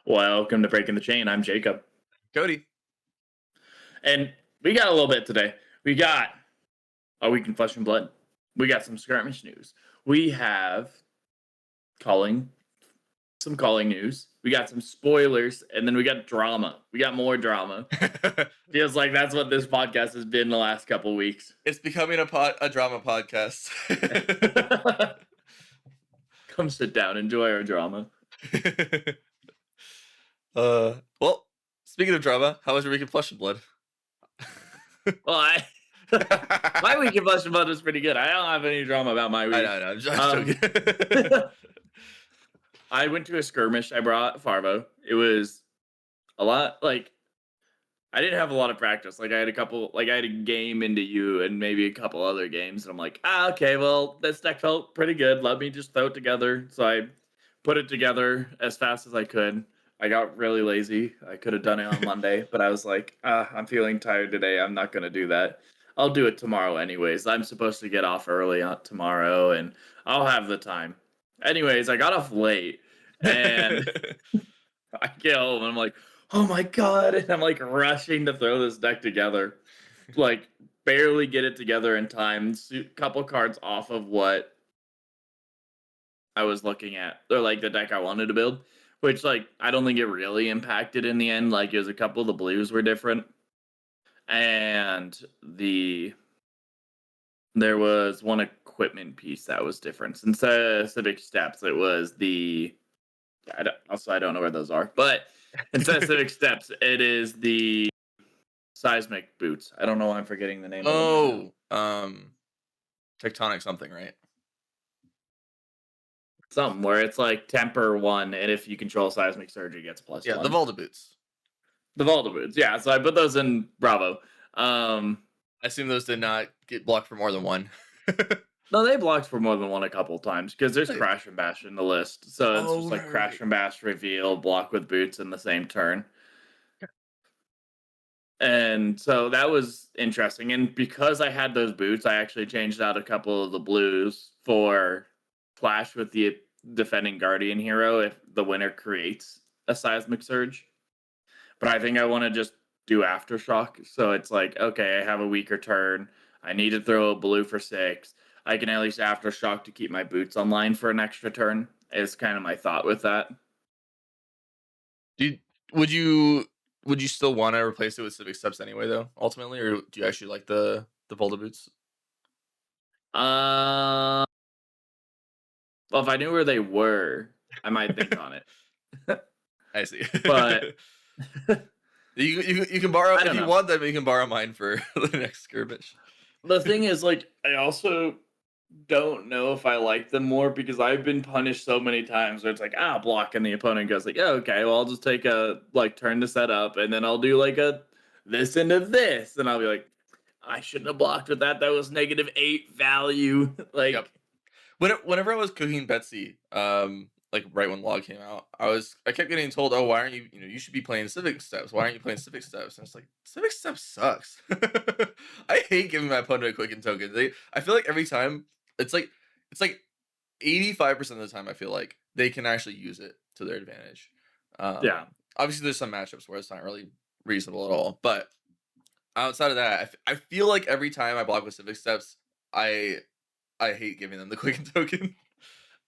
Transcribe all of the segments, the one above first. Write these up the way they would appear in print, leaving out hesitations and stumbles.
Welcome to Breaking the Chain. I'm Jacob. Cody. And we got a little bit today. We got a week in Flesh and Blood. We got some skirmish news. We have calling, some calling news. We got some spoilers, and then we got drama. We got more drama. Feels like that's what this podcast has been the last couple weeks. It's becoming a drama podcast. Come sit down, enjoy our drama. Well, speaking of drama, how was your week in Flesh and Blood? Well, my week in Flesh and Blood was pretty good. I don't have any drama about my week. I know, I'm just joking. I went to a skirmish. I brought Farvo. It was a lot. I didn't have a lot of practice. I had a game into you and maybe a couple other games. And I'm like, okay, well, this deck felt pretty good. Let me just throw it together. So I put it together as fast as I could. I got really lazy. I could have done it on Monday, but I was like, I'm feeling tired today. I'm not going to do that. I'll do it tomorrow anyways. I'm supposed to get off early tomorrow and I'll have the time. Anyways, I got off late and I get home and I'm like, oh my God. And I'm rushing to throw this deck together. Barely get it together in time. A couple cards off of what I was looking at. Or the deck I wanted to build. Which I don't think it really impacted in the end. It was a couple of the blues were different. And there was one equipment piece that was different. Instead of Civic Steps, it was I don't know where those are. But instead of Civic Steps, it is the seismic boots. I don't know why I'm forgetting the name of them. Tectonic something, right? Something where it's temper 1, and if you control seismic surge, it gets +1. Yeah, the Volta boots. The Volta boots, yeah. So I put those in Bravo. I assume those did not get blocked for more than one. No, they blocked for more than one a couple times because there's Crash and Bash in the list. So it's just Crash and Bash, reveal, block with boots in the same turn. And so that was interesting. And because I had those boots, I actually changed out a couple of the blues for Flash with the defending Guardian hero if the winner creates a seismic surge. But I think I want to just do Aftershock. So it's okay, I have a weaker turn. I need to throw a blue for 6. I can at least Aftershock to keep my boots online for an extra turn. Is kind of my thought with that. Would you still want to replace it with Civic Steps anyway, though, ultimately? Or do you actually like the Volta boots? Well, if I knew where they were, I might think on it. I see. But you can borrow if you want them. You can borrow mine for the next skirmish. The thing is, I also don't know if I like them more because I've been punished so many times where it's block, and the opponent goes yeah, okay, well, I'll just take a turn to set up, and then I'll do a this into this, and I'll be like, I shouldn't have blocked with that. That was -8 value. Yep. Whenever I was cooking Betsy, right when Log came out, I kept getting told, oh, why aren't you should be playing Civic Steps. Why aren't you playing Civic Steps? And it's Civic Steps sucks. I hate giving my opponent a quicken token. I feel like every time it's 85% of the time I feel like they can actually use it to their advantage. Yeah. Obviously there's some matchups where it's not really reasonable at all, but outside of that, I feel like every time I block with Civic Steps, I hate giving them the quicken token.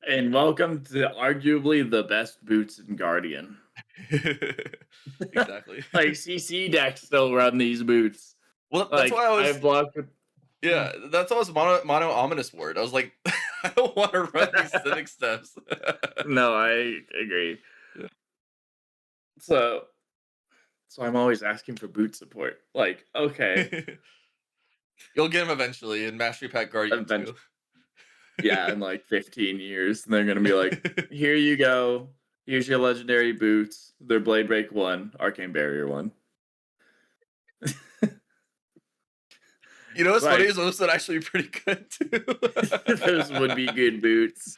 And welcome to arguably the best boots in Guardian. Exactly. CC decks still run these boots. Well, that's why I blocked with... Yeah, that's why I was mono ominous word. I was like, I don't want to run these Civic Steps. No, I agree. Yeah. So I'm always asking for boot support. Okay. You'll get them eventually in Mastery Pack Guardian too. Yeah, in 15 years. And they're going to be like, here you go. Here's your legendary boots. They're Blade Break 1, Arcane Barrier 1. You know what's funny is those would actually be pretty good too. Those would be good boots.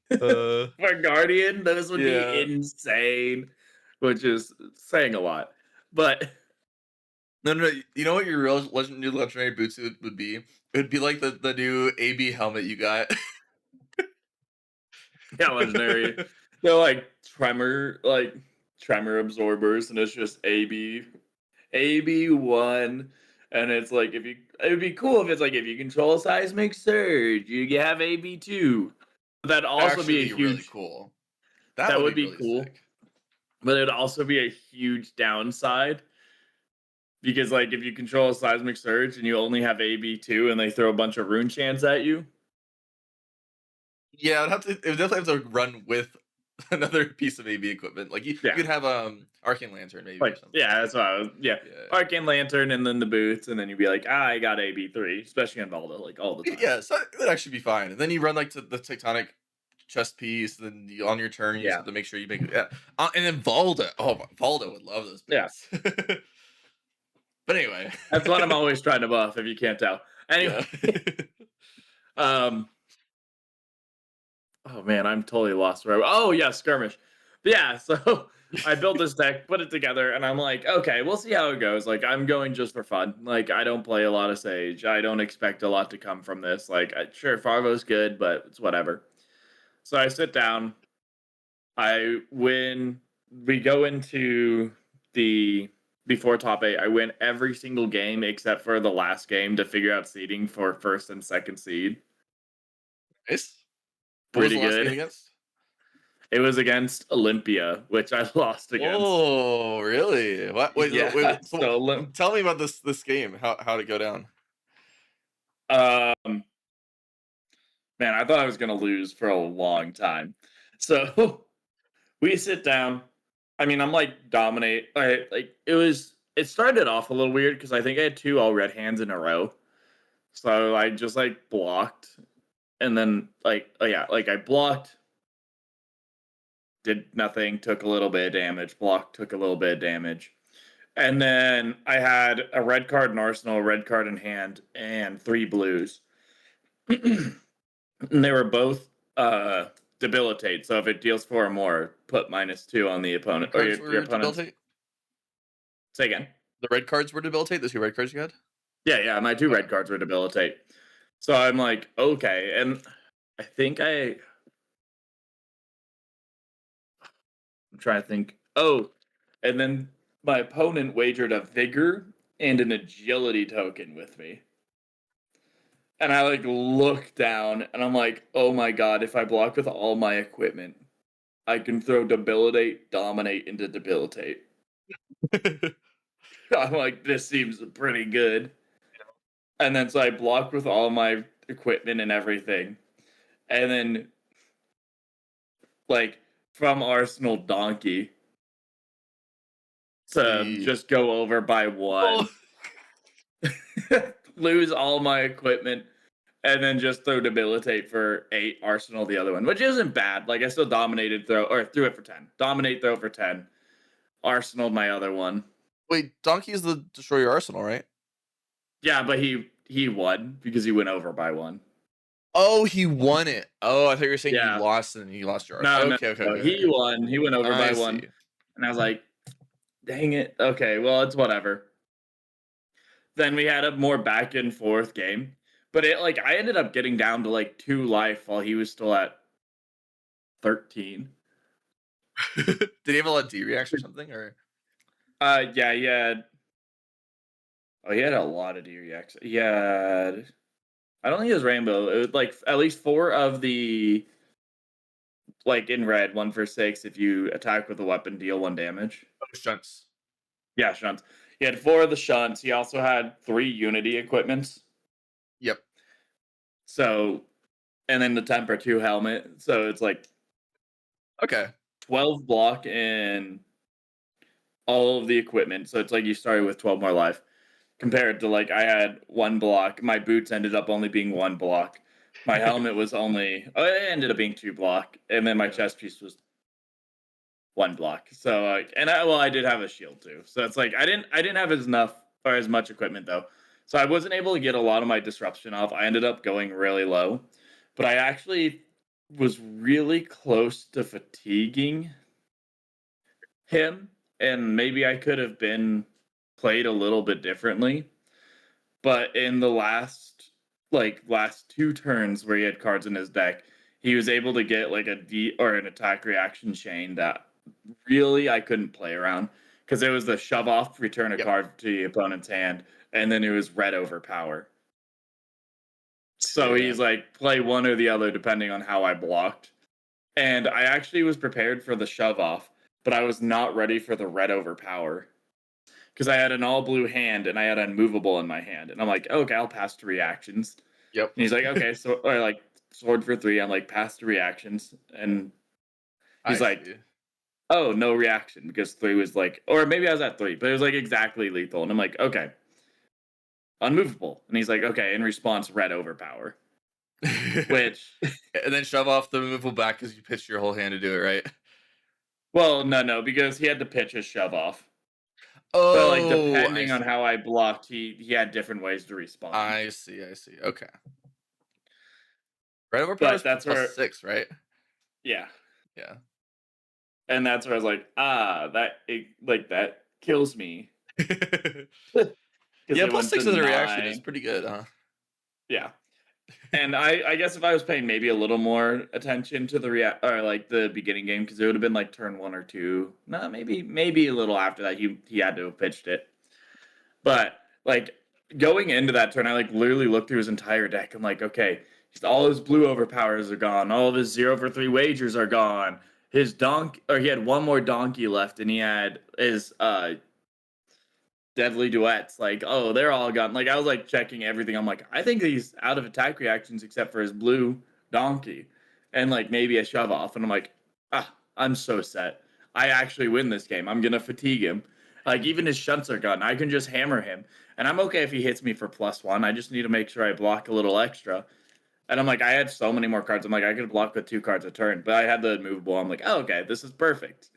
For Guardian, those would be insane. Which is saying a lot. But no. You know what your real new legendary boots would be? It would be like the new AB helmet you got. Yeah, legendary. They're tremor absorbers, and it's just AB1, and it's like if you it would be cool if it's like if you control a seismic surge, you have AB2. That'd That'd also actually be a be really huge cool. That that would would be be really cool, sick. but it'd also be a huge downside because like if you control a seismic surge and you only have AB2 and they throw a bunch of rune chants at you. Yeah, it would definitely have to run with another piece of AV equipment. Like you Yeah. could have Arcane Lantern maybe or Like, something. yeah, that's what I was. Yeah, Yeah. Arcane Lantern, and then the boots, and then you'd be like, I got AB3, especially on Valda, like all the time. Yeah, so that'd actually be fine. And then you run like to the tectonic chest piece, then on your turn you just Yeah, have to make sure you make it. Yeah. And then Valda. Oh, Valda would love those yeah, boots. But anyway. that's what I'm always trying to buff. If you can't tell, anyway. Yeah. um, oh man, I'm totally lost. Where oh yeah, skirmish. But yeah, so I built this deck, put it together, and I'm like, okay, we'll see how it goes. Like, I'm going just for fun. Like, I don't play a lot of Sage. I don't expect a lot to come from this. Like, sure, Farvo's good, but it's whatever. So I sit down. I win. We go into the before top eight. I win every single game except for the last game to figure out seeding for first and second seed. Nice. What was the Pretty last game good. against? It was against Olympia, which I lost against. Oh, really? What? Wait, Yeah. so So, tell me about this game. How did it go down? um, man, I thought I was gonna lose for a long time. So we sit down. I mean, I'm like dominate. Like it was. It started off a little weird because I think I had two all red hands in a row. So I just like blocked, and then like oh yeah, like I blocked, did nothing, took a little bit of damage. Blocked, took a little bit of damage, and then I had a red card in arsenal, a red card in hand, and three blues. And they were both debilitate. So if it deals four or more, put -2 on the opponent or Cards your were opponent's. debilitate. Say again. The red cards were debilitate. The two red cards you had. Yeah, yeah. My two Okay. red cards were debilitate. So I'm like, okay, and I think I'm trying to think. Oh, and then my opponent wagered a vigor and an agility token with me. And I like look down and I'm like, oh my god, if I block with all my equipment, I can throw debilitate, dominate into debilitate. I'm like, this seems pretty good. And then so I blocked with all my equipment and everything. And then like from Arsenal Donkey to Sweet. just go over by Oh. one, lose all my equipment, and then just throw debilitate for 8, Arsenal the other one, which isn't bad. Like I still dominated throw or threw it for 10. Dominate throw for 10. Arsenal my other one. Wait, Donkey is the destroy your arsenal, right? Yeah, but he won because he went over by one. Oh, he won it. Oh, I thought you were saying you Yeah. lost and you lost your No, arsenal. no, Okay, okay, no. okay, He okay. won. He went over by I one. see. And I was like, dang it. Okay, well, it's whatever. Then we had a more back and forth game. But it like I ended up getting down to like 2 life while he was still at 13. Did he have a lot of D reacts or something? Or Yeah, he had a lot of DREX. He had I don't think it was rainbow. It was like at least 4 of the like in red, 1 for 6 if you attack with a weapon, deal 1 damage. shunts? Yeah, shunts. He had 4 of the shunts. He also had 3 unity equipments. Yep. So and then the temper 2 helmet. So it's like Okay. 12 block and all of the equipment. So it's like you started with 12 more life. Compared to like I had 1 block. My boots ended up only being 1 block. My helmet was only it ended up being 2 block, and then my Yeah. chest piece was 1 block. So like, and I did have a shield too. So it's like I didn't have as enough or as much equipment though. So I wasn't able to get a lot of my disruption off. I ended up going really low, but I actually was really close to fatiguing him, and maybe I could have been played a little bit differently. But in the last 2 turns where he had cards in his deck, he was able to get like a D or an attack reaction chain that really I couldn't play around because it was the shove off, return a Yep. card to the opponent's hand, and then it was red overpower. So Yeah. he's like, play one or the other depending on how I blocked. And I actually was prepared for the shove off, but I was not ready for the red overpower because I had an all blue hand and I had unmovable in my hand. And I'm like, okay, I'll pass to reactions. Yep. And he's like, okay, so or like sword for 3. I'm like, pass to reactions. And he's I like, see. oh, no reaction because 3 was like, or maybe I was at 3, but it was like exactly lethal. And I'm like, okay, unmovable. And he's like, okay, in response, red overpower, which, And then shove off the removal back because you pitched your whole hand to do it, right? well, no, because he had to pitch his shove off. But like Oh, I depending on see. how I blocked, he had different ways to respond. I see. I see. Okay. Red overpower But is that's plus where, 6, right? yeah, Yeah. and that's where I was like, like that kills me because Yeah, it plus went to 6 as a reaction is 9. pretty good, huh? Yeah, and I guess if I was paying maybe a little more attention to the or like the beginning game because it would have been like turn 1 or 2. No, maybe a little after that he had to have pitched it. But like going into that turn, I like literally looked through his entire deck. I'm like, okay, all his blue overpowers are gone. All of his 0 for 3 wagers are gone. His donkey, or he had one more donkey left, and he had his deadly duets. Like, oh, they're all gone. Like I was like checking everything. I'm like, I think he's out of attack reactions except for his blue donkey, and like maybe a shove off. And I'm like, I'm so set. I actually win this game. I'm gonna fatigue him. Like even his shunts are gone. I can just hammer him, and I'm okay if he hits me for +1. I just need to make sure I block a little extra. And I'm like, I had so many more cards. I'm like, I could block with 2 cards a turn, but I had the movable. I'm like, oh, okay, this is perfect.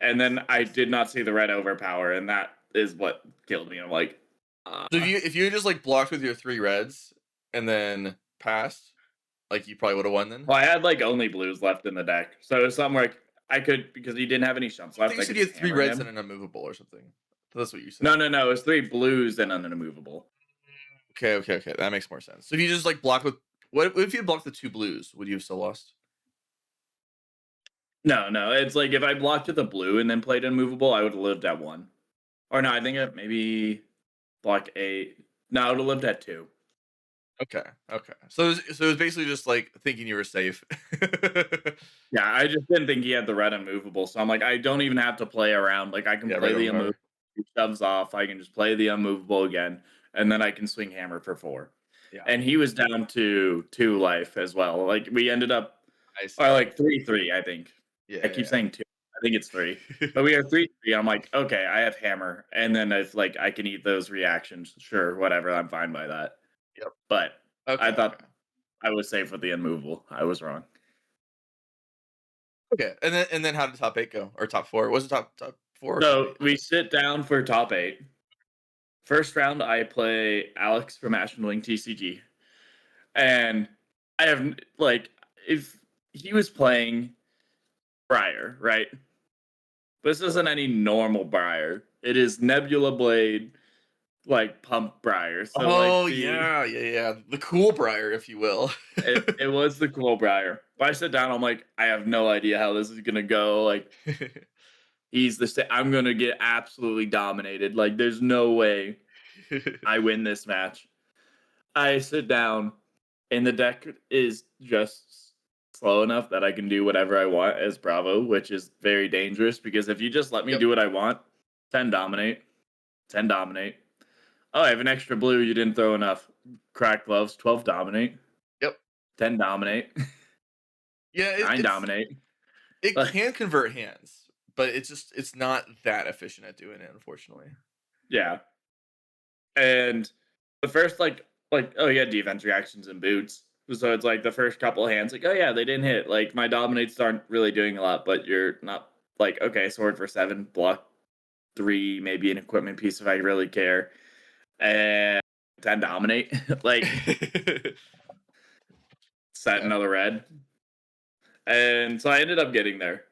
And then I Nice. did not see the red overpower, and that is what killed me. I'm like, So if you just like blocked with your 3 reds and then passed, like you probably would have won then? well, I had like only blues left in the deck, so it was something where I could because he didn't have any shunts I think left. you I said could you just had 3 hammer reds and him. an unmovable or something. That's what you said. No, it was 3 blues and an unmovable. Okay. That makes more sense. So if you just like block with what if you blocked the 2 blues? Would you have still lost? No, it's like if I blocked with a blue and then played unmovable, I would have lived at 1. Or no, I think it maybe block 8. No, I would have lived at 2. Okay. So it was basically just like thinking you were safe. Yeah, I just didn't think he had the red unmovable, so I'm like, I don't even have to play around. Like, I can Yeah, right play the unmovable, overpower. he shoves off. I can just play the unmovable again, and then I can swing hammer for 4. Yeah. And he was down to 2 life as well. Like, we ended up, I or see. like 3-3, I think. I keep Yeah. saying 2. I think it's 3. But we are 3-3. I'm like, okay, I have hammer, and then if like I can eat those reactions, sure, whatever, I'm fine by that. Yep. But I Okay. thought I was safe with the unmovable. I was wrong. Okay. And then how did top 8 go? Or top 4? Was it top 4 or top So 8? we sit down for top 8. First round, I play Alex from Ashen Wing TCG, and I have like if he was playing Briar, right? This isn't any normal Briar. It is Nebula Blade, like pump Briar. So like Oh yeah. The cool briar, if you will. it was the cool Briar. But I sit down, I'm like, I have no idea how this is gonna go. Like I'm gonna get absolutely dominated. Like there's no way I win this match. I sit down, and the deck is just slow enough that I can do whatever I want as Bravo, which is very dangerous because if you just let me Yep. do what I want, 10 dominate, 10 dominate. Oh, I have an extra blue. You didn't throw enough. Crack gloves, 12 dominate, Yep. 10 dominate, Yeah, 9 dominate. it Like, can convert hands, but it's not that efficient at doing it, unfortunately. yeah. And the first oh yeah, defense reactions and boots. So it's like the first couple of hands, like, oh yeah, they didn't hit. Like my dominates aren't really doing a lot, but you're not like, okay, sword for 7, block 3, maybe an equipment piece if I really care. And 10 dominate. Like set Yeah. another red. And so I ended up getting there.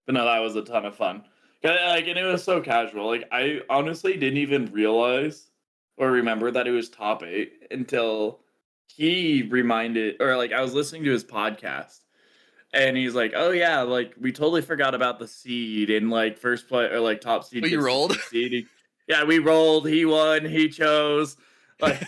But no, that was a ton of fun. Like, and it was so casual. Like I honestly didn't even realize or remember that it was top 8 until he reminded, or like I was listening to his podcast, And he's like, "Oh yeah, like we totally forgot about the seed and like first play or like top Oh, seed you gets the rolled? 2 seed." Yeah, we rolled. He won. He chose. Like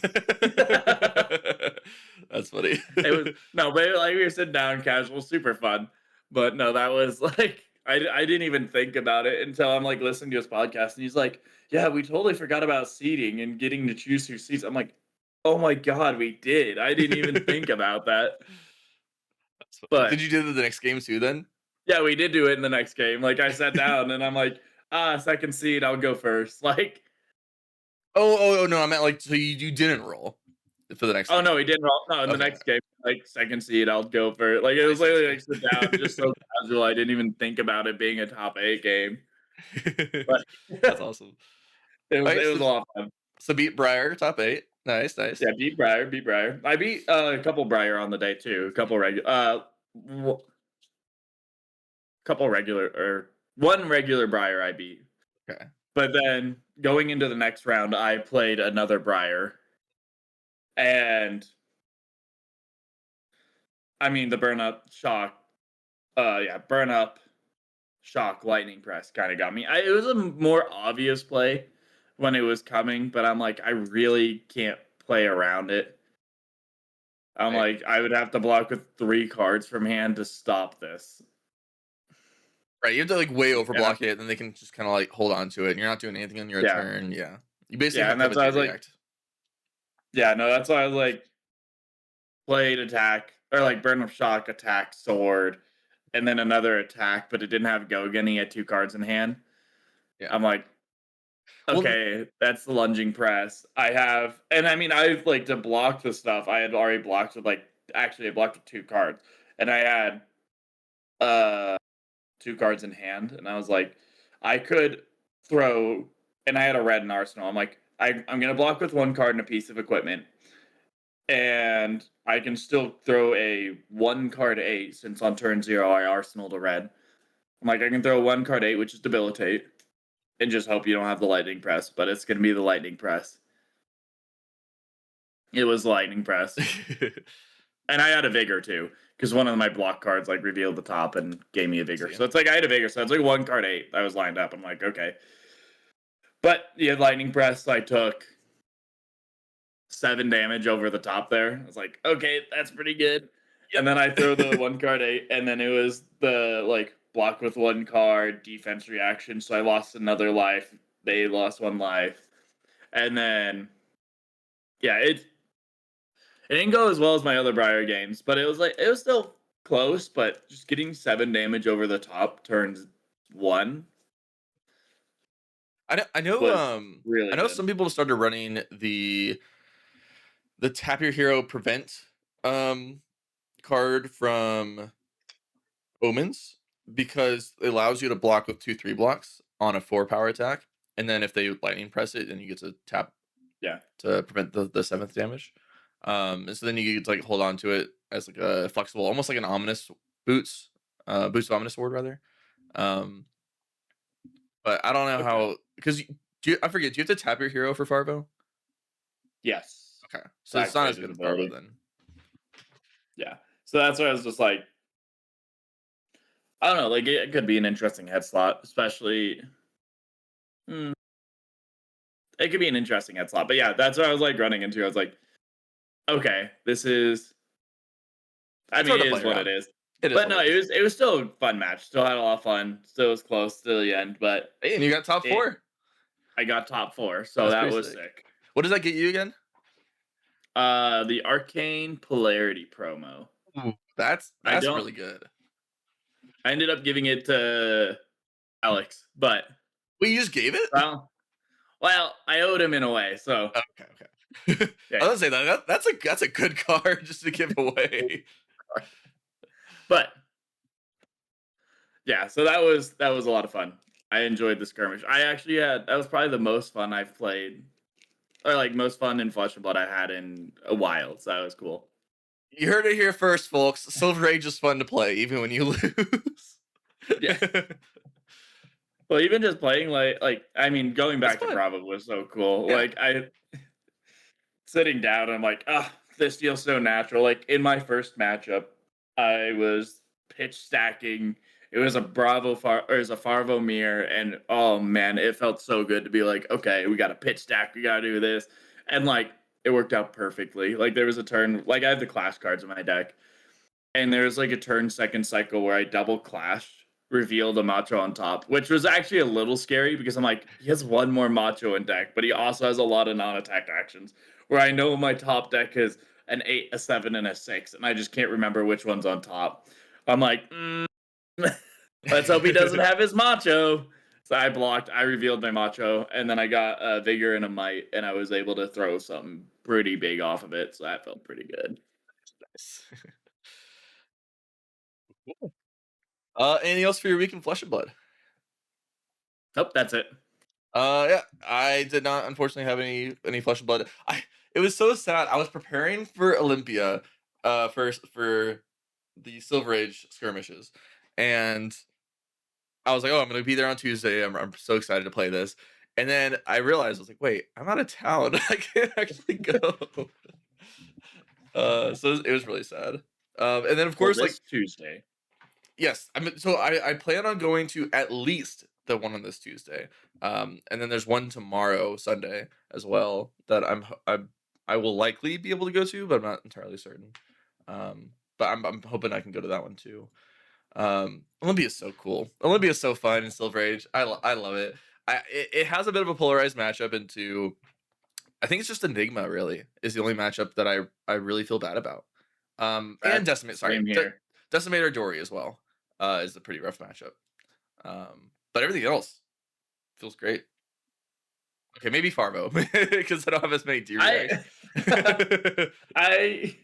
That's funny. it was no, but like we were sitting down, casual, super fun. But no, that was like I didn't even think about it until I'm like listening to his podcast, and he's like, "Yeah, we totally forgot about seeding and getting to choose your seats." I'm like, "Oh my god, we did! I didn't even think about that." That's funny. Did But you do the next game too then? yeah, we did do it in the next game. Like I sat down and I'm like, second seed, I'll go first. Like, Oh, no, I meant like so you didn't roll for the next oh game. no, he didn't roll. No, in the Okay. next game, like second seed, I'll go for. Like it I was see, literally I like sit down, just so casual. I didn't even think about it being a top 8 game. see. But That's awesome. it Alright, was a lot of fun. so beat Briar, top 8. Nice, nice. Yeah, beat Briar, beat Briar. I beat a couple Briar on the day too. A couple regular, couple regular or one regular Briar I beat. Okay. But then going into the next round, I played another Briar, and I mean the burn up shock. Yeah, burn up shock lightning press kind of got me. It was a more obvious play when it was coming, but I'm like, I really can't play around it. I'm Right. like, I would have to block with 3 cards from hand to stop this. Right, you have to, like, way And overblock it, and then they can just kinda, like, hold on to it, and you're not doing anything on your yeah, turn, yeah. You basically yeah, have and to have that's a why I day was like, react. yeah, no, that's why I was like, played attack or like burn up shock, attack, sword, and then another attack, but it didn't have go again. He had 2 cards in hand. Yeah. I'm like, Well, th okay, that's the lunging press. I have, and I mean, I've like to block the stuff. I had already blocked with like, actually, I blocked with 2 cards, and I had uh 2 cards in hand, and I was like, I could throw, and I had a red in arsenal. I'm like, I'm gonna block with 1 card and a piece of equipment, and I can still throw a 1 card 8 since on turn 0 I arsenal to red. I'm like, I can throw 1 card 8, which is debilitate, and just hope you don't have the lightning press, but it's gonna be the lightning press. It was lightning press. And I had a vigor too, because one of my block cards like revealed the top and gave me a vigor. see. So it's like I had a vigor, so it's like 1 card 8. I was lined up. I'm like, okay. But yeah, lightning press, I took 7 damage over the top there. I was like, okay, that's pretty good. Yep. And then I throw the 1 card 8, and then it was the like block with 1 card, defense reaction. So I lost another life. They lost 1 life. And then yeah, it didn't go as well as my other Briar games, but it was like it was still close, but just getting 7 damage over the top turns 1 was I really know good. some people started running the tap your hero prevent, um, card from Omens because it allows you to block with 2/3 blocks on a 4 power attack, and then if they lightning press it, then you get to tap Yeah. to prevent the 7th damage. And so then you get to, like, hold on to it as, like, a flexible almost like an ominous boots, boots of ominous sword rather. Um, but I don't know Okay. how because I forget, do you have to tap your hero for Farvo? Yes. Okay, To so it's not activate as his good as Farvo ability. then. Yeah. So that's why I was just like, I don't know, like it could be an interesting head slot, especially. Hmm, it could be an interesting head slot, but yeah, that's what I was like running into. I was like, okay, this is. I It's mean, hard it to play is what it around. is. It is But what no, it is. it was still a fun match. Still had a lot of fun. Still was close to the end, but Hey, and you got top it 4. I got top 4, so That's that pretty was sick. sick. What does that get you again? The Arcane Polarity promo. Ooh, I that's don't. really good. I ended up giving it to Alex, but Wait, you just gave it? well, I owed him in a way. So Okay, okay. yeah, I was gonna say that's a good card just to give away. but yeah, so that was a lot of fun. I enjoyed the skirmish. I actually had that was probably the most fun I've played, or like most fun in Flesh and Blood I had in a while. So that was cool. You heard it here first, folks. Silver Age is fun to play, even when you lose. Yeah. Well, even just playing like I mean, going It's back to fun. Bravo was so cool. Yeah. Like I sitting down, I'm like, ah, this feels so natural. Like in my first matchup, I was pitch stacking. It was a or it was a Farvo mirror, and oh man, it felt so good to be like, okay, we got a pitch stack, we gotta do this, and like it worked out perfectly. Like there was a turn, like I have the clash cards in my deck, and there's like a turn second cycle where I double clash, revealed a macho on top, which was actually a little scary because I'm like, he has one more macho in deck, but he also has a lot of non-attack actions. Where I know my top deck is an 8, a 7, and a 6, and I just can't remember which one's on top. I'm like, let's hope he doesn't have his macho. So I blocked, I revealed my macho, and then I got a vigor and a might, and I was able to throw something pretty big off of it. So that felt pretty good. Nice. Cool. Anything else for your week in Flesh and Blood? Nope, that's it. Yeah, I did not unfortunately have any Flesh and Blood. I It was so sad. I was preparing for Olympia, for the Silver Age skirmishes, and I was like, "Oh, I'm gonna be there on Tuesday. I'm so excited to play this." And then I realized I was like, "Wait, I'm out of town. I can't actually go." So it was really sad. And then of Well, course, like, this Tuesday. yes, I mean, so I plan on going to at least the one on this Tuesday, and then there's one tomorrow, Sunday, as well, that I will likely be able to go to, but I'm not entirely certain. But I'm hoping I can go to that one too. Olympia is so cool. Olympia is so fun in Silver Age. I love it. It has a bit of a polarized matchup into. I think it's just Enigma really is the only matchup that I really feel bad about. And That's Decimate, sorry, same here. Decimator Dory as well. Is a pretty rough matchup. But everything else feels great. Okay, maybe Farvo because I don't have as many D reacts. I I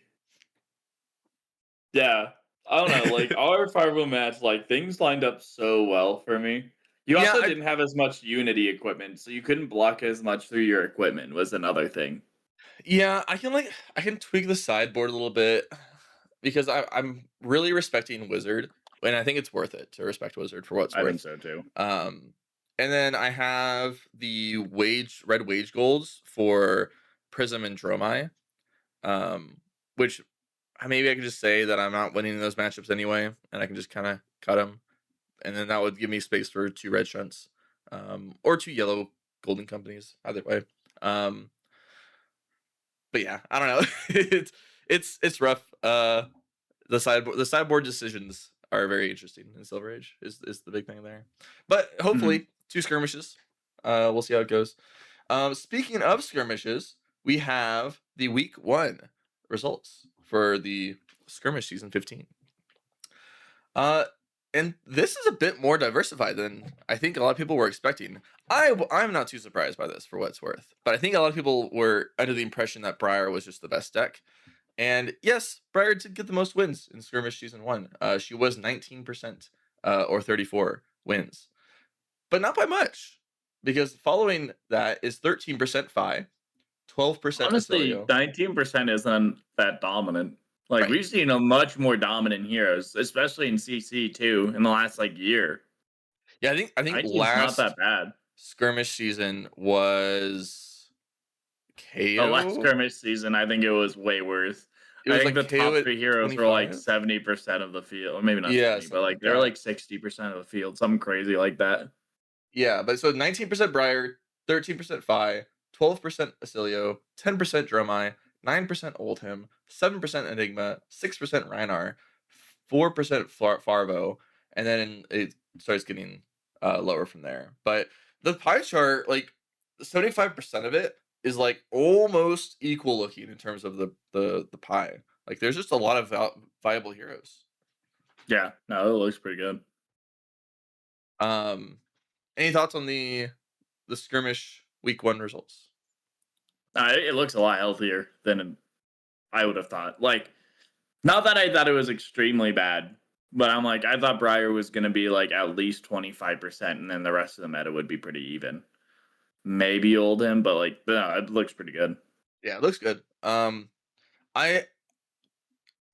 yeah. I don't know, like our Farvo match, like things lined up so well for me. You Yeah, also didn't have as much Unity equipment, so you couldn't block as much through your equipment was another thing. yeah, I can tweak the sideboard a little bit because I'm really respecting Wizard, and I think it's worth it to respect Wizard for what it's I think worth. so too. Um, and then I have the red wage golds for Prism and Dromai, um, which maybe I could just say that I'm not winning those matchups anyway, and I can just kind of cut them, and then that would give me space for two red shunts, or two yellow golden companies, either way. Um, but yeah, I don't know. It's rough. The sideboard decisions are very interesting in Silver Age. Is the big thing there, but Mhm. hopefully two skirmishes. We'll see how it goes. Speaking of skirmishes, we have the week one results for the skirmish season 15. Uh, and this is a bit more diversified than I think a lot of people were expecting. I'm not too surprised by this for what it's worth, but I think a lot of people were under the impression that Briar was just the best deck. And yes, Briar did get the most wins in skirmish season one. She was 19%, or 34 wins, but not by much, because following that is 13% Fi, 12% Honestly, Acilio. 19% isn't that dominant. Like Right. we've seen a much more dominant heroes, especially in CC too, in the last like year. Yeah, I think 19's not last that bad. skirmish season was The last KO. skirmish season, I think it was way worse. It I was think like the KO top at 3 heroes were like 25. 70% of the field, or maybe not Yeah, 70, but something like like they were that. like 60% of the field, something crazy like that. Yeah, but so 19% Briar, 13% Fi, 12% Acilio, 10% Dromai, 9% Oldhim, 7% Enigma, 6% Rhinar, 4% Farvo, and then it starts getting lower from there. But the pie chart, like 75% of it is like almost equal looking in terms of the pie. Like there's just a lot of viable heroes. Yeah, no, it looks pretty good. Um, any thoughts on the skirmish week one results? It looks a lot healthier than I would have thought. Like, not that I thought it was extremely bad, but I'm like, I thought Briar was going to be like at least 25%, and then the rest of the meta would be pretty even. Maybe old him, but like, no, it looks pretty good. Yeah, it looks good. I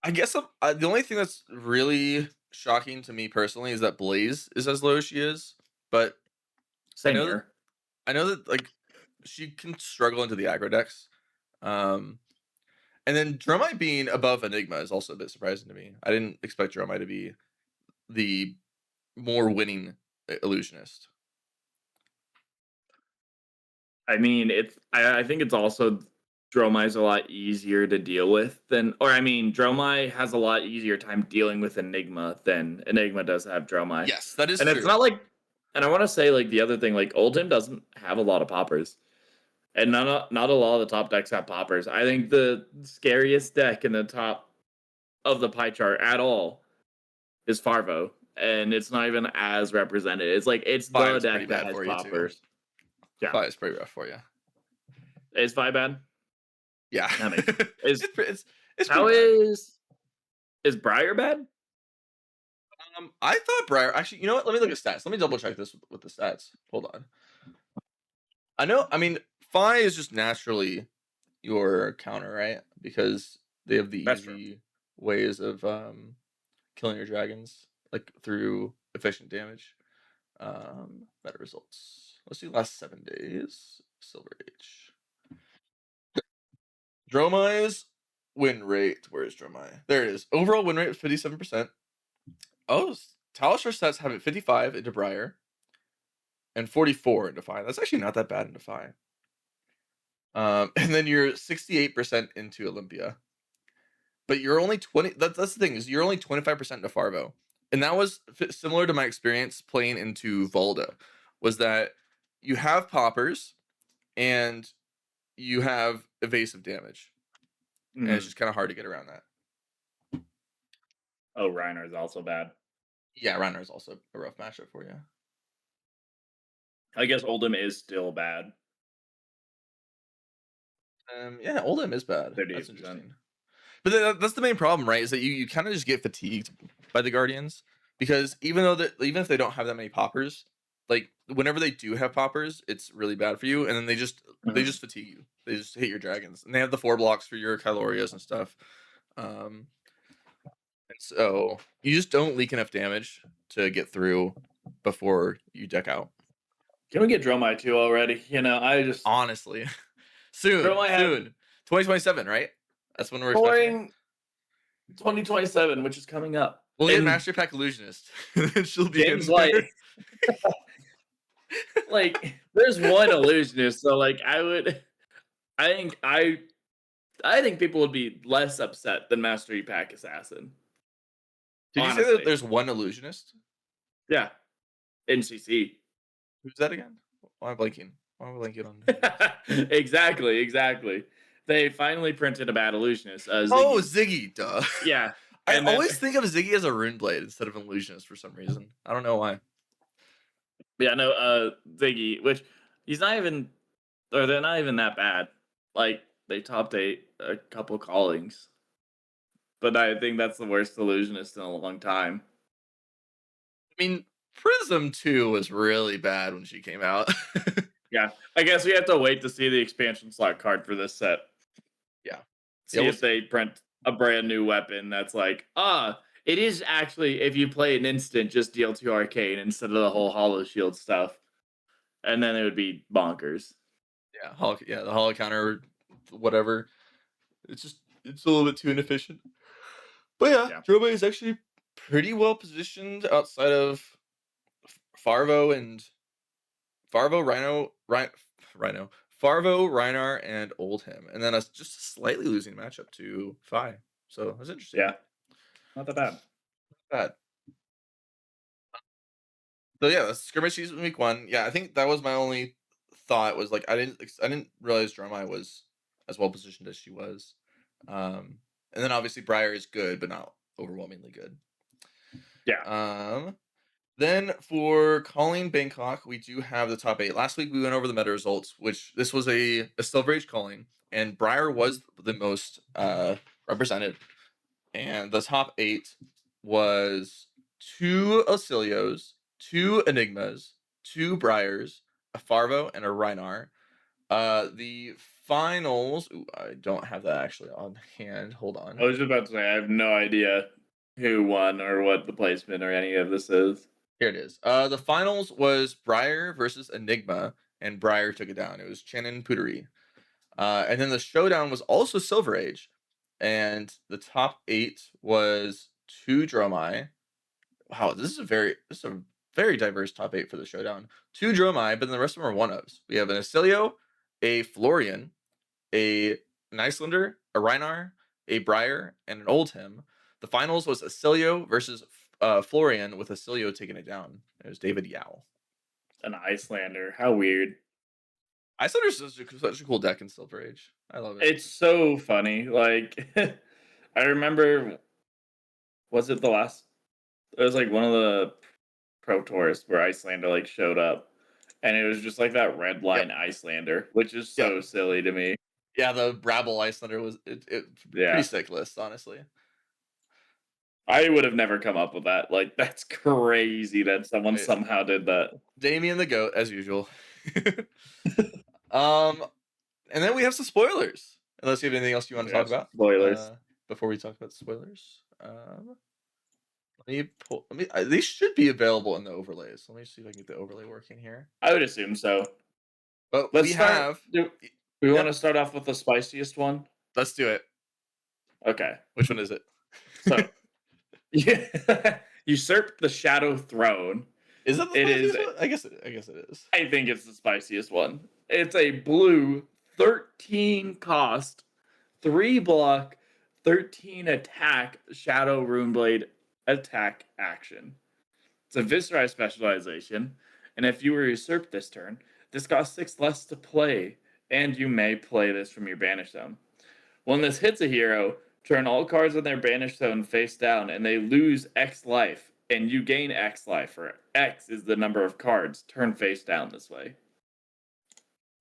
I guess the only thing that's really shocking to me personally is that Blaze is as low as she is, but I Same know that here. like she can struggle into the aggro decks. Um, and then Dromai being above Enigma is also a bit surprising to me. I didn't expect Dromai to be the more winning illusionist. I mean, I think it's also Dromai's a lot easier to deal with than, or I mean, Dromai has a lot easier time dealing with Enigma than Enigma does have Dromai. Yes, that is And it's true. not like, and I want to say like the other thing, like Oldhim doesn't have a lot of poppers, and not a lot of the top decks have poppers. I think the scariest deck in the top of the pie chart at all is Farvo, and it's not even as represented. It's like it's the Five's pretty deck that bad has for you too. poppers. Yeah, Five's pretty rough for you. is five bad? Yeah, That makes sense. Is it's pretty how bad. is Briar bad? I thought Briar actually. You know what? Let me look at stats. Let me double check this with the stats. Hold on. I know. I mean, Fi is just naturally your counter, right? Because they have the That's true. easy ways of killing your dragons, like through efficient damage. Meta results. Let's do last 7 days. Silver Age. Dromai's win rate. Where is Dromai? There it is. Overall win rate was 57%. Oh, Talistar stats have it 55 into Briar and 44 into Fi. That's actually not that bad into Fi. And then you're 68% into Olympia. But you're only 20. That's the thing, is you're only 25% into Farvo. And that was similar to my experience playing into Volda, was that you have poppers and you have evasive damage. And it's Mhm. just kind of hard to get around that. Oh, Reiner is also bad. Yeah, Reiner is also a rough matchup for you. I guess Oldhim is still bad. Yeah, Oldhim is bad. That's 38%. interesting. But that's the main problem, right? Is that you kind of just get fatigued by the Guardians, because even if they don't have that many poppers, like whenever they do have poppers, it's really bad for you, and then they Mhm. just fatigue you. They just hit your dragons, and they have the 4 blocks for your Kylorias and stuff. Um, and so you just don't leak enough damage to get through before you deck out. Can we get Dromai too already? You know, I just Honestly, soon, Dromai has 2027, right? That's when we're expecting it. touring 2027, which is coming up. We'll get And Master Pack Illusionist, and she'll be James in there. White, like, there's one illusionist, so like I think I think people would be less upset than Mastery Pack Assassin. Did you say that Honestly. there's one illusionist? Yeah. NCC. Who's that again? Why am I blanking? Why am I blanking on names? Exactly, exactly. They finally printed a bad illusionist, Oh, Ziggy. Ziggy, duh. Yeah. I And then always think of Ziggy as a rune blade instead of an illusionist for some reason. I don't know why. yeah, no, Ziggy, which he's not even or they're not even that bad. Like they topped a couple callings. But I think that's the worst illusionist in a long time. I mean, Prism 2 was really bad when she came out. Yeah. I guess we have to wait to see the expansion slot card for this set. Yeah. Yeah, See we'll if see. they print a brand new weapon that's like, it is actually if you play an instant, just deal 2 arcane instead of the whole hollow shield stuff. And then it would be bonkers. Yeah, the holo counter, whatever. It's a little bit too inefficient. But yeah, Yeah. Drobe is actually pretty well positioned outside of Farvo and Farvo, Rhino, Farvo, Reinar, and Oldhim, and then just a slightly losing matchup to Fi. So that's interesting. Yeah. Not that bad. That. So yeah, that's skirmish season week 1. Yeah, I think that was my only thought, was like I didn't realize Dromai was as well positioned as she was. And then obviously Briar is good, but not overwhelmingly good. Yeah. Then for calling Bangkok, we do have the top 8. Last week we went over the meta results, which this was a Silver Age calling, and Briar was the most represented. And the top 8 was 2 Osilios, 2 Enigmas, 2 Briars, a Farvo, and a Reinar. The finals, ooh, I don't have that actually on hand. Hold I on. was just about to say I have no idea who won or what the placement or any of this is. Here it is. The finals was Briar versus Enigma, and Briar took it down. It was Shannon Pootery. And then the showdown was also Silver Age, and the top 8 was 2 Dromai, Wow, this is a very diverse top 8 for the showdown. 2 Dromai, but then the rest of them are one-ofs. We have an Acilio, a Florian, a an Icelander, a Rhinar, a Briar, and an Oldhim. The finals was Acilio versus Florian, with Acilio taking it down. It was David Yao. An Icelander. How weird. Icelander's such a cool deck in Silver Age. I love it. It's so funny. Like I remember, was it the last? It was like one of the Pro Tours where Icelander like showed up, and it was just like that red Yep, line Icelander, which is yep. so silly to me. Yeah, the Brabble Icelander was it pretty Yeah, sick list, honestly. I would have never come up with that. Like that's crazy that someone Right. somehow did that. Damien the goat, as usual. um, and then we have some spoilers. Unless you have anything else you want to Yeah, talk about, spoilers. before we talk about spoilers. Let me pull. Let me. These should be available in the overlays. Let me see if I can get the overlay working here. I would assume so. But Let's we start. have. Do we want Yep. to start off with the spiciest one? Let's do it. Okay, Which one is it? so yeah, usurp the Shadow Throne. Is that the It is. spiciest one? I guess it is. I think it's the spiciest one. It's a blue 13 cost, 3 block, 13 attack Shadow Runeblade attack action. It's a Viserai specialization, and if you were usurped this turn, this costs 6 less to play, and you may play this from your banish zone. When this hits a hero, turn all cards in their banish zone face down, and they lose X life, and you gain X life, or X is the number of cards. Turn face down this way.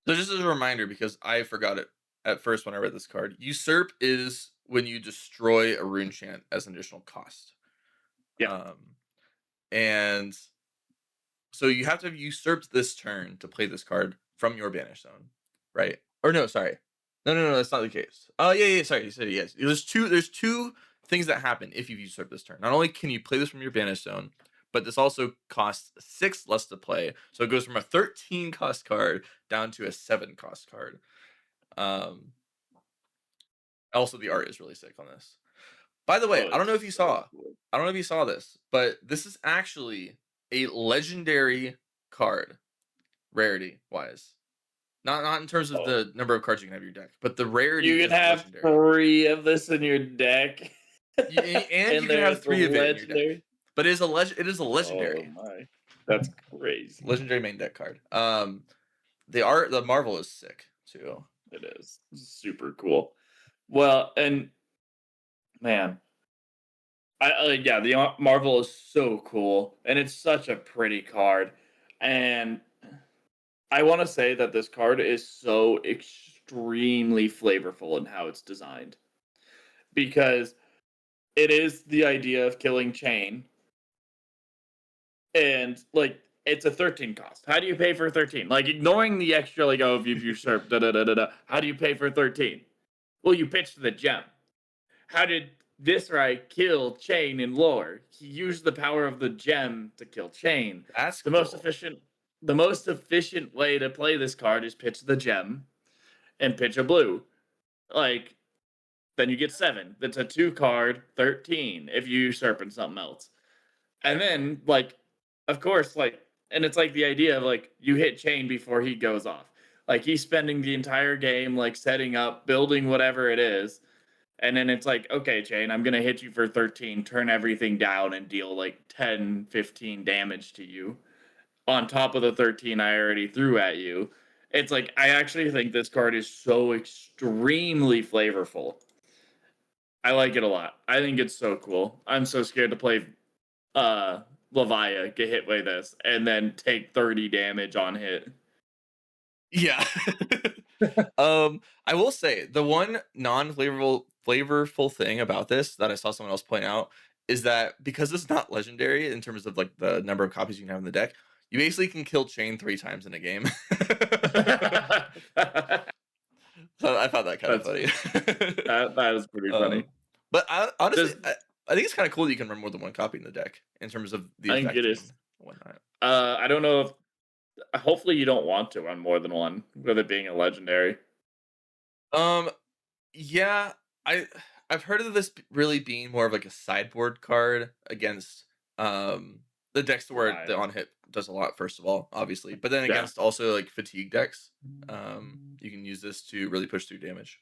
So just as a reminder, because I forgot it at first when I read this card, usurp is when you destroy a rune chant as an additional cost. Yeah. Um, and so you have to have usurped this turn to play this card from your banish zone, right? Or no, sorry. No, that's not the case. Oh, yeah, sorry. You said yes. There's two things that happen if you usurp this turn. Not only can you play this from your banish zone, but this also costs 6 less to play. So it goes from a 13 cost card down to a 7 cost card. Um, Also, the art is really sick on this. By the way, Oh, I don't know if it's you so saw. cool. I don't know if you saw this, but this is actually a legendary card, rarity wise. Not in terms of Oh. the number of cards you can have in your deck, but the You rarity can is have legendary. 3 of this in your deck. And And you can there's have the 3 of it in your deck. legendary. But it is a Oh legendary. my. That's crazy. Legendary main deck card. The Marvel is sick too. It is super cool. Well, and man, yeah, the Marvel is so cool, and it's such a pretty card, and I want to say that this card is so extremely flavorful in how it's designed because it is the idea of killing Chain, and like it's a 13 cost. How do you pay for 13? Like ignoring the extra, like oh, if you've usurped, da da da da da. How do you pay for 13? Well, you pitched the gem. How did Viscerai kill Chain in lore? He used the power of the gem to kill Chain. That's The most cool. efficient the most efficient way to play this card is pitch the gem and pitch a blue. Like then you get 7. That's a 2 card 13 if you usurp in something else. And then like of course like and it's like the idea of like you hit Chain before he goes off. Like he's spending the entire game like setting up, building whatever it is, and then it's like, okay, Chain, I'm going to hit you for 13, turn everything down, and deal like 10, 15 damage to you on top of the 13 I already threw at you. It's like, I actually think this card is so extremely flavorful. I like it a lot. I think it's so cool. I'm so scared to play uh Levia, get hit by this, and then take 30 damage on hit. Yeah. I will say the one flavorful thing about this that I saw someone else point out is that because it's not legendary in terms of like the number of copies you can have in the deck, you basically can kill Chain 3 times in a game. So I found that kind of That's funny. that is pretty funny. um, but honestly, Just I think it's kind of cool that you can run more than one copy in the deck in terms of the I think it effect is. and whatnot. I don't know if hopefully you don't want to run more than one, with it being a legendary. Um, yeah, I I've heard of this really being more of like a sideboard card against Um, the decks to where the Wild. on hit does a lot, first of all, obviously, but then Yeah, against also like fatigue decks, you can use this to really push through damage.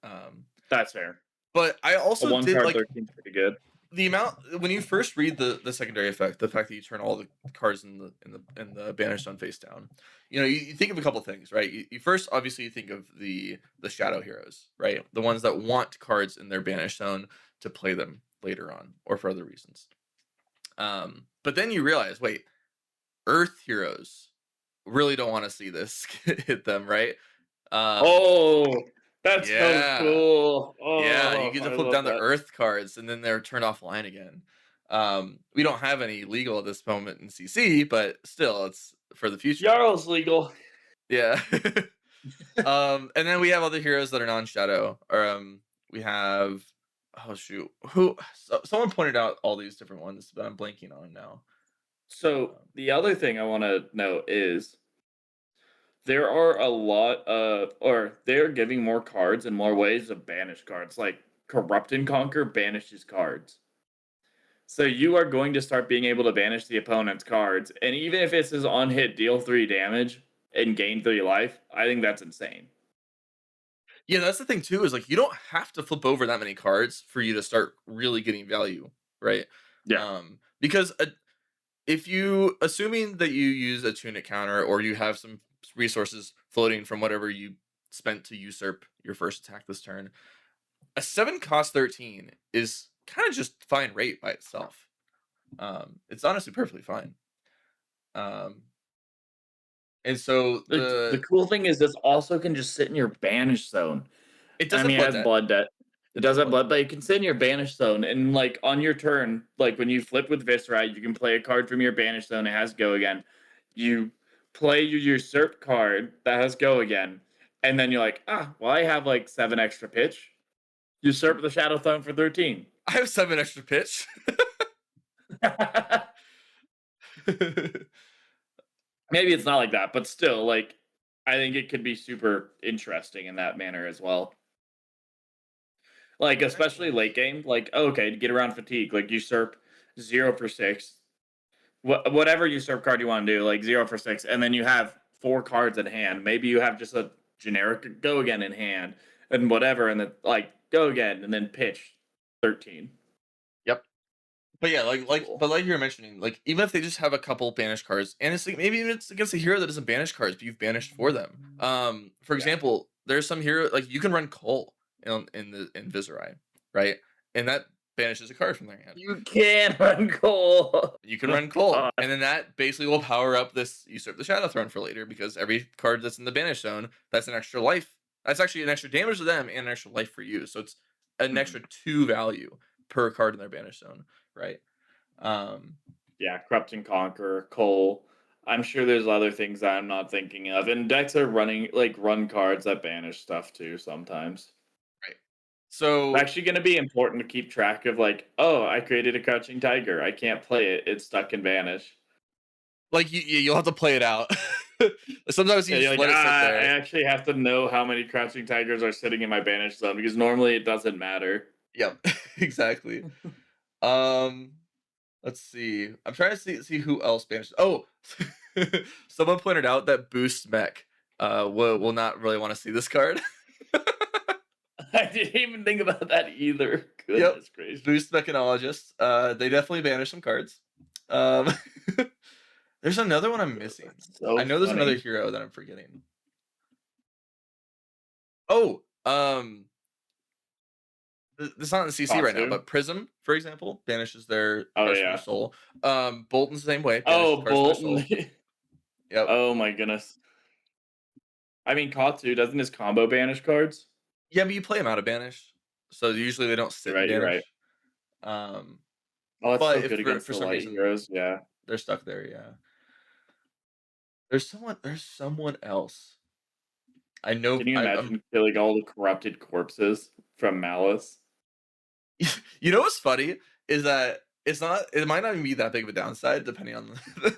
Um, that's fair. but I A also one did card like 13 is pretty good. the amount when you first read the secondary effect, the fact that you turn all the cards in the banished on face down, you think of a couple things, right? You first obviously you think of the shadow heroes, right? The ones that want cards in their banished zone to play them later on or for other reasons. But then you realize, wait, Earth heroes really don't want to see this hit them, right? Um, Oh, that's so yeah, cool. yeah, you Oh, get to I flip love down the that. Earth cards, and then they're turned offline again. We don't have any legal at this moment in CC, but still, it's for the future. Jarl's legal. Yeah. And then we have other heroes that are non-shadow. Or we have oh shoot, someone pointed out all these different ones, but I'm blanking on them now. So Um, the other thing I want to note is there are a lot of, or they're giving more cards and more ways to banish cards. Like Corrupt and Conquer banishes cards. So you are going to start being able to banish the opponent's cards, and even if it says on hit deal 3 damage and gain 3 life, I think that's insane. Yeah, that's the thing too, is like you don't have to flip over that many cards for you to start really getting value, right? Yeah. Because if you assuming that you use a tunic counter or you have some resources floating from whatever you spent to usurp your first attack this turn, a 7 cost 13 is kind of just fine rate by itself. It's honestly perfectly fine. Um, and so The cool thing is this also can just sit in your banish zone. it I does have mean, it blood has debt. blood debt. It It does does have blood blood, debt. but you can sit in your banish zone, and like on your turn, like when you flip with Viscera, you can play a card from your banish zone. It has go again. You play your usurp card that has go again, and then you're like, well, I have like 7 extra pitch. Usurp the Shadow Throne for 13. I have 7 extra pitch. Maybe it's not like that, but still, like, I think it could be super interesting in that manner as well. Like, Very especially late nice. game, like, okay, to get around fatigue, like usurp 0 for 6, whatever usurp card you want to do, like 0 for 6, and then you have 4 cards in hand. Maybe you have just a generic go again in hand, and whatever, and then like go again, and then pitch 13. Yep. But yeah, Cool. but like you were mentioning, like even if they just have a couple banished cards, and it's like maybe even it's against a hero that doesn't banish cards, but you've banished for them. For Yeah. example, there's some hero like you can run Cole in Viserai, right? And that banishes a card from their hand. You can run Cole. You can Oh run Cole, God. and then that basically will power up this usurp the Shadow Throne for later because every card that's in the banish zone, that's an extra life. That's actually an extra damage to them and an extra life for you. So it's an Mhm. extra 2 value per card in their banish zone, right? Um, Yeah, Corrupt and Conquer, Cole. I'm sure there's other things that I'm not thinking of. And decks are running like run cards that banish stuff too sometimes. right. It's So actually going to be important to keep track of like, oh, I created a Crouching Tiger. I can't play it. It's stuck in Banish. like you'll have to play it out. Sometimes you And you're just like, let it sit I there. actually have to know how many Crouching Tigers are sitting in my Banish zone because normally it doesn't matter. Yep, exactly. Um, let's see. I'm trying to see who else banished. Oh, someone pointed out that Boost Mech will not really want to see this card. I didn't even think about that either. Yep. Goodness gracious. Boost Mechanologist. They definitely banish some cards. Um, there's another one I'm missing. That's I so know there's another funny. hero that I'm forgetting. Oh, it's not in CC right now, Katsu. but Prism, for example, banishes their Oh cards from their yeah. soul. Bolton's the same way, banishes Oh, cards from their Bolton. soul. Yep. Oh my goodness. I mean, Katsu doesn't his combo banish cards? Yeah, but you play them out of banish, so usually they don't You're sit in right. You're right. banish. Um, Oh, that's but so if good for against for the some light reason heroes. Yeah. they're stuck there, yeah. There's someone else. I know Can you I'm imagine killing all the corrupted corpses from Malice? you know what's funny is that it might not even be that big of a downside depending on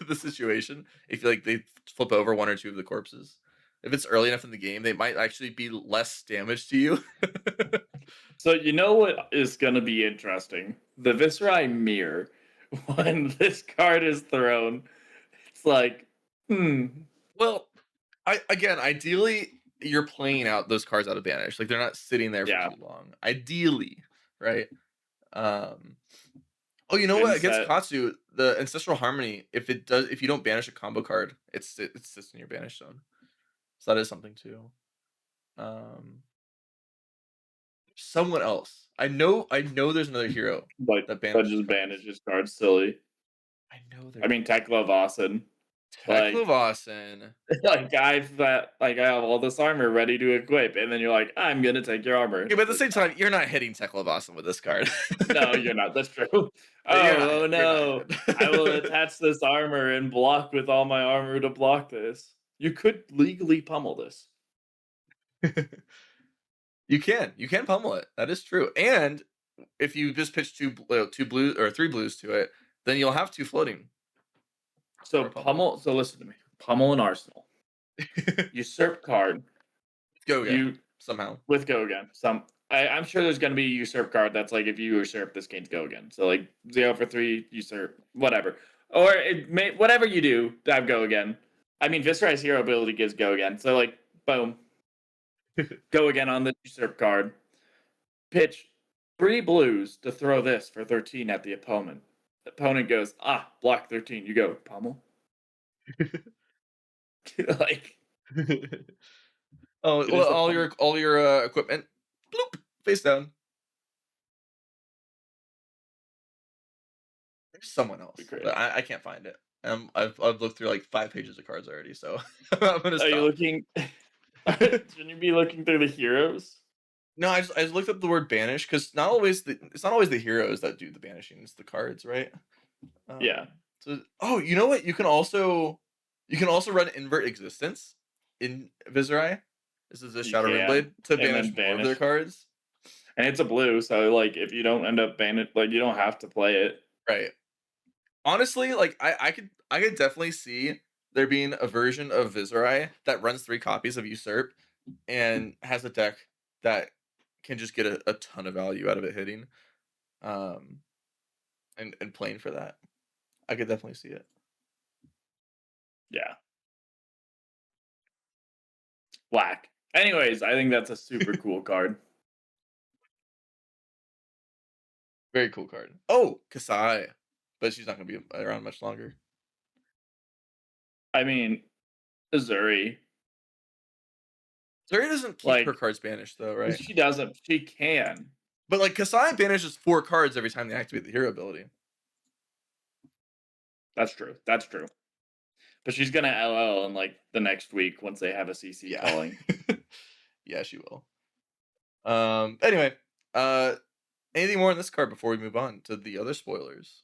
the situation. If like they flip over one or two of the corpses. If it's early enough in the game, they might actually be less damage to you. So you know what is gonna be interesting? The Viscerai mirror. when this card is thrown, it's like, hmm, Well, ideally, you're playing out those cards out of banish. Like they're not sitting there for yeah, too long. Ideally, right? Um. Oh, you know what? Against instead, Katsu, the Ancestral Harmony, if you don't banish a combo card, it sits in your banish zone. So that is something too. Um. Someone else. I know. There's another hero that but banishes just cards. banishes cards silly. I know I there mean, is. Tekla like, Teklevossen. like I have all this armor ready to equip, and then you're like, I'm gonna take your armor. Okay, but at It's the like, same time, you're not hitting Teklevossen with this card. no, you're not. That's true. You're not. Oh You're not no, I will hit. attach this armor and block with all my armor to block this. You could legally pummel this. You can pummel it. That is true. And if you just pitch two blue or three blues to it, then you'll have two floating for So a pummel. pummel. So listen to me. Pummel an arsenal. Usurp card. Go again You somehow. with go again. I'm sure there's gonna be a usurp card that's like if you usurp this game's go again. So like 0 for 3 usurp whatever, or it may whatever you do have go again. I mean Viscerai's hero ability gives go again. So like boom, go again on the usurp card. Pitch 3 blues to throw this for 13 at the opponent. The opponent goes block 13. You go pummel. Like Oh it well, is a all pummel. your equipment, bloop, face down. There's someone Be else, but crazy. I can't find it. I've looked through like 5 pages of cards already, so I'm gonna Are you stop. looking? Shouldn't you be looking through the heroes? No, I just looked up the word banish because not always it's not always the heroes that do the banishing. It's the cards, right? Yeah, So you know what? You can also run invert existence in Viserai. This is a you Shadow can, Ringblade to and banish then more of their banish. cards. And it's a blue, so like if you don't end up banning, like you don't have to play it. Right. Honestly, like I could definitely see there being a version of Viserai that runs 3 copies of Usurp and has a deck that can just get a ton of value out of it hitting. Um and playing for that. I could definitely see it. Yeah, black. Anyways, I think that's a super cool card. Very cool card. Oh, Kasai. But she's not gonna be around much longer. I mean, Azuri, Zuri doesn't keep her like cards banished though, right? she doesn't, she can. But like Kasai banishes 4 cards every time they activate the hero ability. That's true. That's true. But she's gonna LL in like the next week once they have a CC Yeah. calling. Yeah, she will. Anyway, uh anything more on this card before we move on to the other spoilers?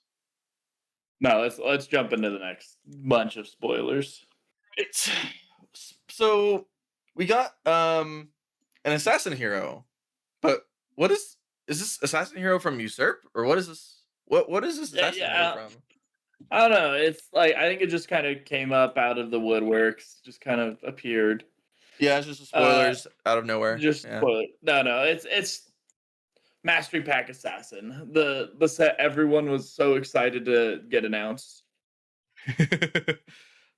No, let's jump into the next bunch of spoilers. Right. So we got an assassin hero. But what is this assassin hero from Usurp? Or what is this? What is this Yeah, assassin hero yeah. from? I don't know. It's like I think it just kind of came up out of the woodworks, just kind of appeared. Yeah, it's just the Uh, spoilers out of nowhere. just Yeah. spoiler. No, it's Mastery Pack Assassin. The set everyone was so excited to get announced.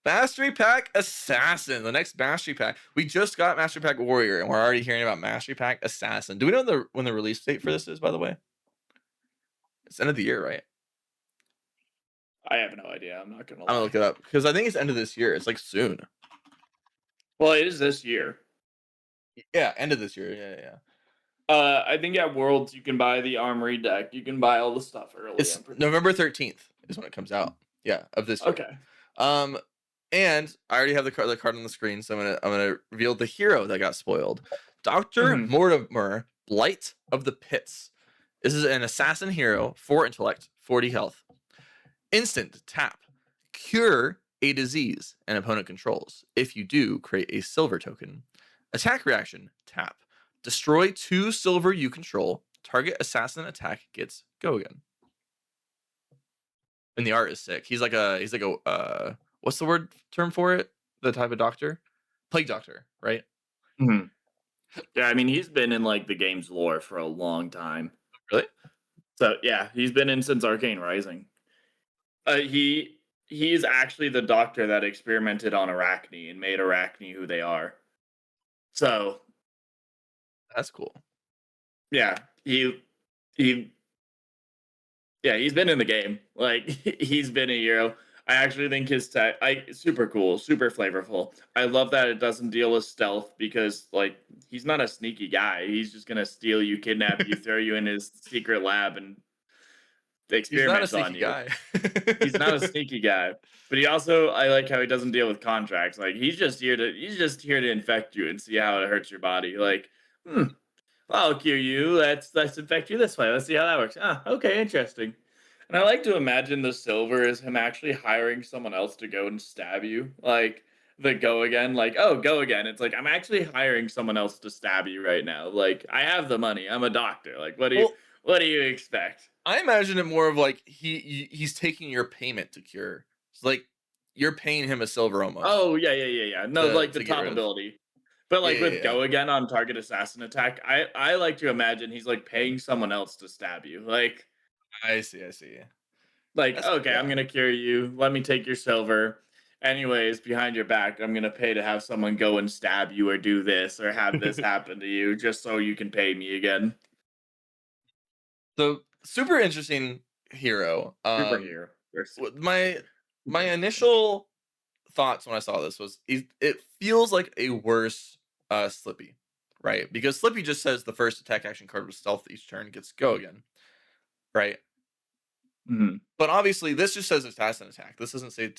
Mastery Pack Assassin, the next Mastery Pack. We just got Mastery Pack Warrior, and we're already hearing about Mastery Pack Assassin. Do we know when the release date for this is? By the way, it's end of the year, right? I have no idea. I'm not gonna I'm gonna lie. look it up because I think it's end of this year. It's like soon. Well, it is this year. Yeah, end of this year. Yeah, yeah. I think at Worlds you can buy the Armory deck. You can buy all the stuff early. It's I'm pretty sure. November 13th is when it comes out. Yeah, of this year. Okay. Um, and I already have the card on the screen, so I'm gonna reveal the hero that got spoiled. Doctor Hmm. Mortimer, Blight of the Pits. This is an assassin hero, 4 intellect, 40 health. Instant tap. Cure a disease an opponent controls. If you do, create a silver token. Attack reaction, tap. Destroy 2 silver you control. Target assassin attack gets go again. And the art is sick. He's like a what's the word term for it? The type of doctor? Plague doctor, right? Hmm. Yeah, I mean he's been in like the game's lore for a long time. Really? So yeah, he's been in since Arcane Rising. He's actually the doctor that experimented on Arachne and made Arachne who they are. So That's cool. yeah, he yeah, he's been in the game. Like he's been a hero. I actually think his tech, super cool, super flavorful. I love that it doesn't deal with stealth because like he's not a sneaky guy. He's just gonna steal you, kidnap you, throw you in his secret lab, and He's not a experiment on sneaky you. guy. He's not a sneaky guy, but he also I like how he doesn't deal with contracts. Like he's just here to infect you and see how it hurts your body. Like, hmm, I'll cure you. Let's infect you this way. Let's see how that works. Ah, okay, interesting. And I like to imagine the silver is him actually hiring someone else to go and stab you. Like the go again, like, oh, go again. It's like I'm actually hiring someone else to stab you right now. Like I have the money. I'm a doctor. Like Well, what do you expect? I imagine it more of like he's taking your payment to cure. It's like you're paying him a silver almost Oh yeah, yeah, yeah, yeah. No, like the to get top rid of. ability. But Yeah, like yeah, with yeah. go again on target assassin attack, I like to imagine he's like paying someone else to stab you. I see, I see. Like, That's okay, I'm yeah. gonna cure you. Let me take your silver. Anyways, behind your back, I'm gonna pay to have someone go and stab you or do this or have this happen to you just so you can pay me again. So super interesting hero. Superhero. Or My superhero. initial thoughts when I saw this was it feels like a worse Slippy, right? Because Slippy just says the first attack action card with stealth each turn gets go again, right? Mhm. But obviously this just says assassin attack. This doesn't say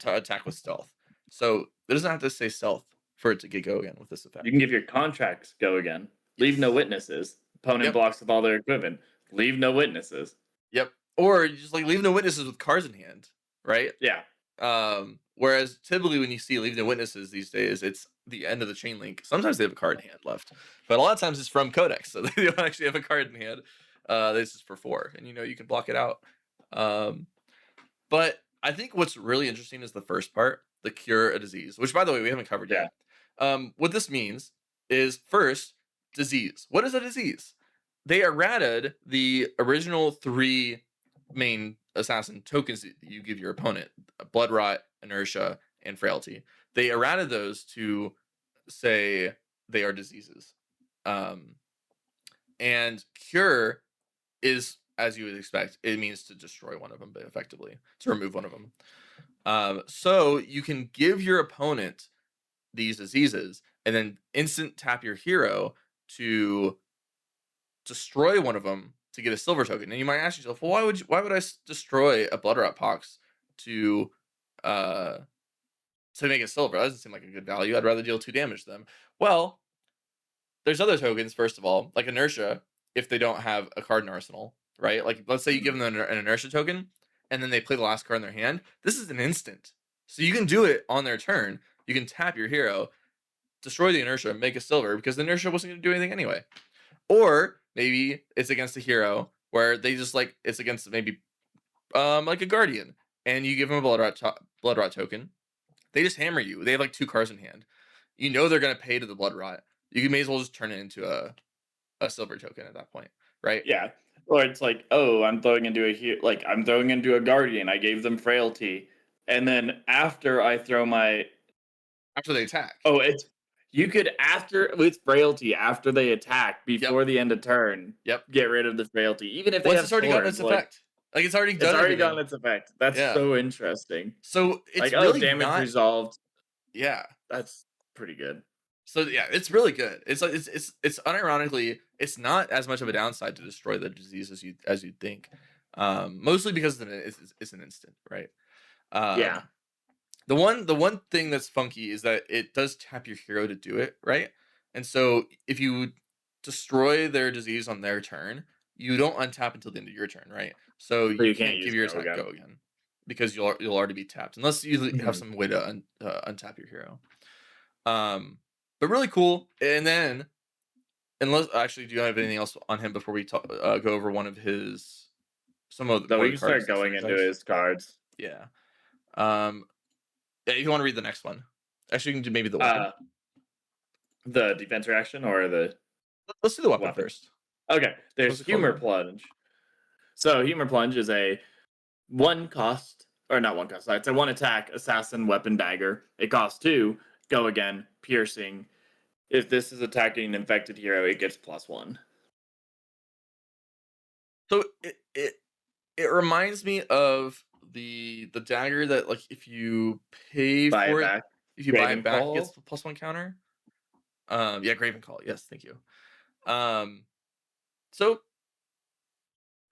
attack with stealth. So it doesn't have to say stealth for it to get go again with this You effect. can give your contracts go again. Leave no Yes. witnesses. Opponent Yep. blocks with all their equipment. Leave no witnesses. Yep. Or you just like leave no witnesses with cards in hand, right? Yeah. Whereas typically when you see leave no witnesses these days, it's the end of the chain link. Sometimes they have a card in hand left, but a lot of times it's from Codex, so they don't actually have a card in hand. This is for 4, and you can block it out. Um, but I think what's really interesting is the first part, the cure a disease, which by the way we haven't covered Yeah. yet. What this means is first disease. What is a disease? They errated the original 3 main assassin tokens that you give your opponent: blood rot, inertia, and frailty. They errated those to say they are diseases. Um, and cure is, as you would expect, it means to destroy one of them, but effectively to remove one of them. So you can give your opponent these diseases and then instant tap your hero to destroy one of them to get a silver token. And you might ask yourself, well, why would I destroy a blood rot pox to uh to make it silver? That doesn't seem like a good value. I'd rather deal 2 damage to them. Well, there's other tokens, first of all, like inertia, if they don't have a card in arsenal, right? Like let's say you give Mhm. them an inertia token and then they play the last card in their hand. This is an instant. So you can do it on their turn. You can tap your hero, destroy the inertia, make a silver because the inertia wasn't going to do anything anyway. Or maybe it's against a hero where they just like it's against maybe like a guardian and you give them a blood rot token. They just hammer you. They have like 2 cards in hand. You know they're going to pay to the blood rot. You may as well just turn it into a silver token at that point, right? Yeah. Or it's like, oh, I'm throwing into a guardian. I gave them frailty. And then after I throw my After they attack. oh, it's you could after with frailty after they attack Yep. before the end of turn, Yep. get rid of the frailty, even if they Once have it's already gotten its swords. Like effect. Like it's already it's done already gotten everything. its effect. That's Yeah. so interesting. So Like, it's oh, really damage not resolved. yeah. That's pretty good. So yeah, it's really good. It's like it's unironically, it's not as much of a downside to destroy the disease as you'd think. Mostly because it's an instant, right? Yeah. Um, the one thing that's funky is that it does tap your hero to do it, right? And so if you destroy their disease on their turn, you don't untap until the end of your turn, right? So So you you can't can't give use your go attack again. go again because you'll already be tapped unless you have Mhm. some way to untap your hero. Um, but really cool. And then unless actually, do you have anything else on him before we go over one of his some of So more we of the can cards start and going secret into types? his cards. Yeah. Um, yeah, if you want to read the next one, actually, you can do maybe the weapon. Uh the defense reaction or the Let's do the weapon weapon. first. Okay. So There's what's it called humor again? plunge. So humor plunge is a one cost, or not one cost. It's a one attack assassin weapon dagger. It costs two. Go again. Piercing. If this is attacking an infected hero, it gets +1. So it reminds me of the dagger that, like, if you pay Buy it for it, back. if you buy Graven it back, it gets Call. +1 counter. Yeah, Graven Call. Yes, thank you. Um, so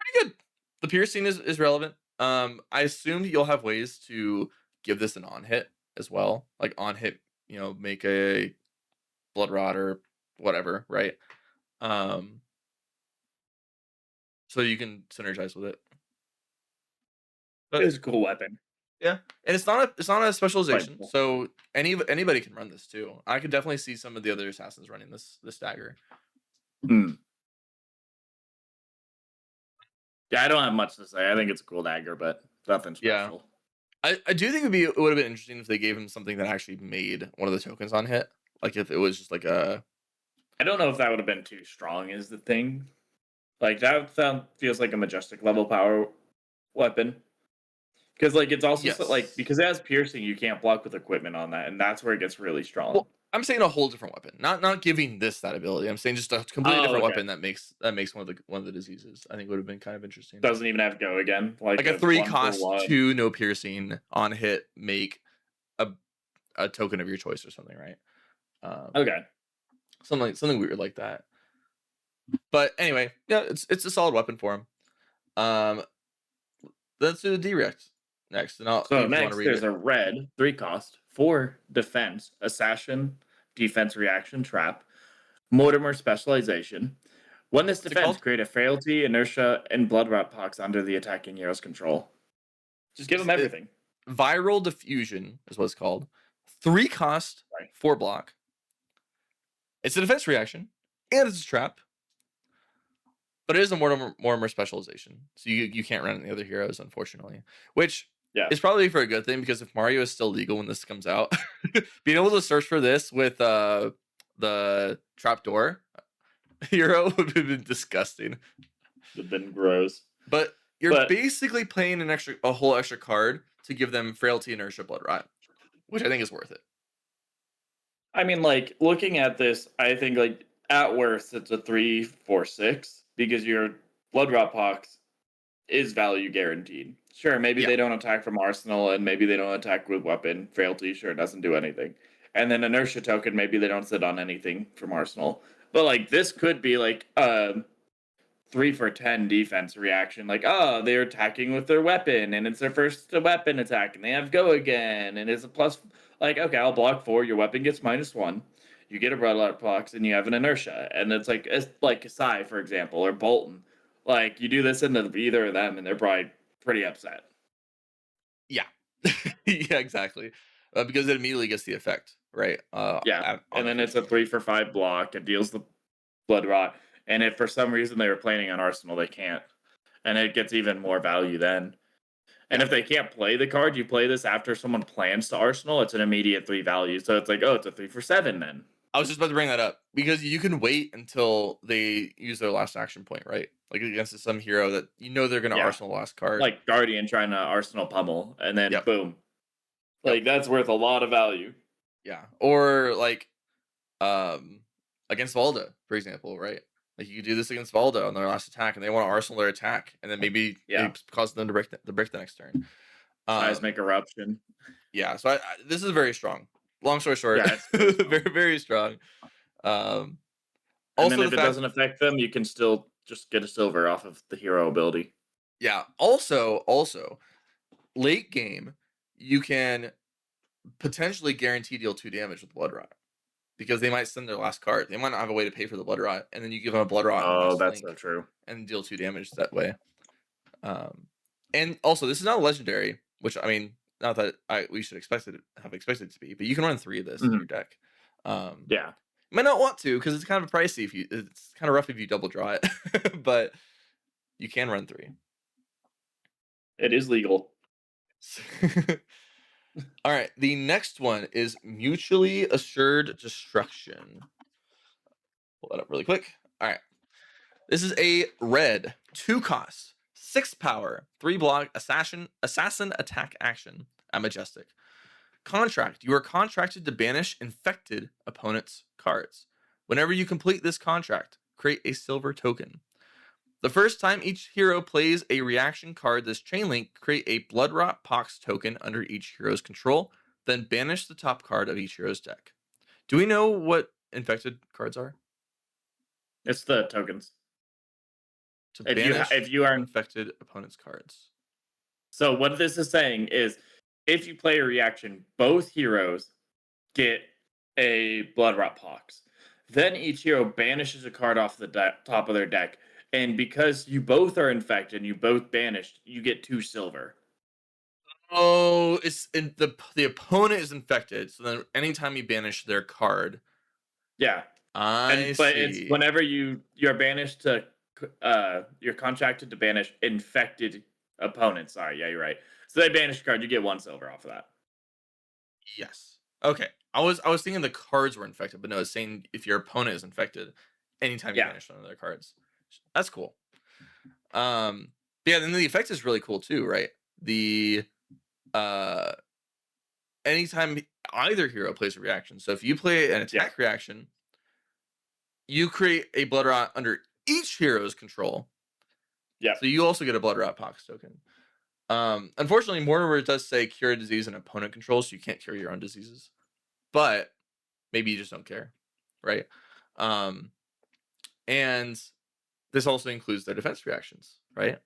pretty good. The piercing is relevant. I assumed you'll have ways to give this an on hit as well, like on hit. Make a blood rot or whatever, right? Um, so you can synergize with it. But It's a cool weapon. yeah, and it's not a specialization, Playable. so anybody can run this too. I could definitely see some of the other assassins running this dagger. Hmm. Yeah, I don't have much to say. I think it's a cool dagger, but nothing Yeah, special. I do think it would have been interesting if they gave him something that actually made one of the tokens on hit. Like if it was just like a I don't know if that would have been too strong, is the thing. Like, that feels like a majestic level power weapon. Because, like, it's also like, yes. because it has piercing, you can't block with equipment on that, and that's where it gets really strong. Well, I'm saying a whole different weapon, not giving this that ability. I'm saying just a completely Oh, different okay. weapon that makes one of the diseases. I think would have been kind of interesting. Doesn't even have to go again. Like Like a a three one for cost, one. two no piercing on hit, make a a token of your choice or something, right? Um, Okay. something weird like that. But anyway, yeah, it's a solid weapon for him. Um, let's do the direct next, and I'll So if you want to next, read there's it. a red 3 cost for defense, assassin, defense reaction trap, Mortimer specialization. When this What's it defense, called? create a frailty, inertia, and blood rot pox under the attacking hero's control. Just give them everything. Viral diffusion is what it's called. 3 cost, Right. 4 block. It's a defense reaction, and it's a trap, but it is a Mortimer specialization, so you can't run any other heroes, unfortunately. Which Yeah. is probably for a good thing because if Mario is still legal when this comes out, being able to search for this with the trapdoor hero would have been disgusting. But then grows. But you're But basically playing a whole extra card to give them frailty, inertia, blood rot, which I think is worth it. I mean, like, looking at this, I think, like, at worst, it's a 3, 4, 6 because your blood rot pox is value guaranteed. Sure, maybe Yeah, they don't attack from arsenal and maybe they don't attack with weapon. Frailty, sure, doesn't do anything. And then inertia token, maybe they don't sit on anything from arsenal. But like this could be like 3 for 10 defense reaction. Like, oh, they're attacking with their weapon and it's their first weapon attack and they have go again and it's a plus. Like, okay, I'll block 4. Your weapon gets -1. You get a bloodlet box and you have an inertia. And it's like Kasai, for example, or Bolton. Like, you do this into either of them and they're probably pretty upset. yeah, yeah, exactly. Because it immediately gets the effect, right? Yeah. On And the then it's first a turn. 3 for 5 block. It deals the blood rot. And if for some reason they were planning on Arsenal, they can't. And it gets even more value then. And Yeah, if they can't play the card, you play this after someone plans to Arsenal, it's an immediate 3 value. So it's like, oh, it's a 3 for 7 then. I was just about to bring that up because you can wait until they use their last action point, right? Like against some hero that they're going to Yeah. arsenal last card. Like Guardian trying to Arsenal pummel, and then Yep, boom. yep, Like, that's worth a lot of value. yeah. Or like um against Valda, for example, right? Like you could do this against Valda on their last attack, and they want to arsenal their attack, and then maybe Yeah. it causes them to break the brick the next turn. Seismic eruption. Yeah, so this is very strong. Long story short, Yeah, it's very strong. very very strong. Um, And then also the if it fact, doesn't affect them, you can still just get a silver off of the hero ability. yeah. Also late game, you can potentially guarantee deal 2 damage with blood rot because they might send their last card. They might not have a way to pay for the blood rot, and then you give them a blood rot on the Oh, last that's so link true. and deal 2 damage that way. Um, and also this is not a legendary, which I mean, not that we should have expected it to be, but you can run 3 of this in your Mhm. deck. Um, Yeah. might not want to because it's kind of pricey if you. It's kind of rough if you double draw it, but you can run 3. It is legal. All right, the next one is mutually assured destruction. Pull that up really quick. All right, this is a red 2 cost 6 power, 3 block, assassin attack action at Majestic. Contract. You are contracted to banish infected opponents' cards. Whenever you complete this contract, create a silver token. The first time each hero plays a reaction card this chain link, create a Bloodrot Pox token under each hero's control, then banish the top card of each hero's deck. Do we know what infected cards are? It's the tokens. To If banish you are infected opponents' cards. so what this is saying is if you play a reaction, both heroes get a Blood Rot Pox. Then each hero banishes a card off the top of their deck, and because you both are infected and you both banished, you get 2 silver. Oh, it's in the opponent is infected, so then anytime you banish their card, Yeah, I but it's see. whenever you're banished to you're contracted to banish infected opponents. Sorry, yeah, you're right. So they banish a card, you get 1 silver off of that. Yes. Okay. I was thinking the cards were infected, but no, it's saying if your opponent is infected, anytime you Yeah, banish one of their cards. That's cool. Um, yeah, then the effect is really cool too, right? The uh anytime either hero plays a reaction. So if you play an yeah, attack reaction, you create a blood rot under each hero's control. yeah. So you also get a blood rot pox token. Unfortunately, Mortimer does say cure a disease and opponent controls, so you can't cure your own diseases. But maybe you just don't care, right? Um, and this also includes their defense reactions, right?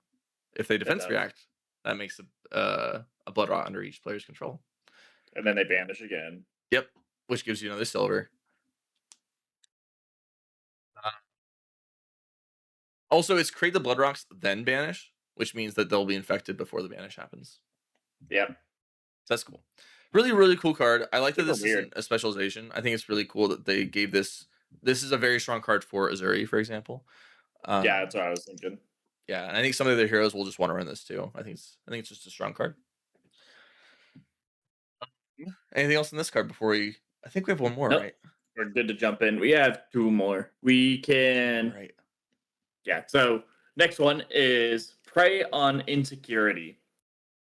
If they It defense does. react, that makes a blood rot under each player's control. And then they banish again. Yep, which gives you another silver. Uh, Also, it's create the blood rocks then banish, which means that they'll be infected before the banish happens. Yep. So that's cool. Really, really cool card. I like that Super this weird. isn't a specialization. I think it's really cool that they gave this. This is a very strong card for Azuri, for example. Yeah, Um, that's what I was thinking. yeah, and I think some of their heroes will just want to run this too. I think it's just a strong card. Anything else in this card before we? I think we have one more, Nope. right? We're good to jump in. We have 2 more. We All can right. yeah. So next one is Prey on Insecurity.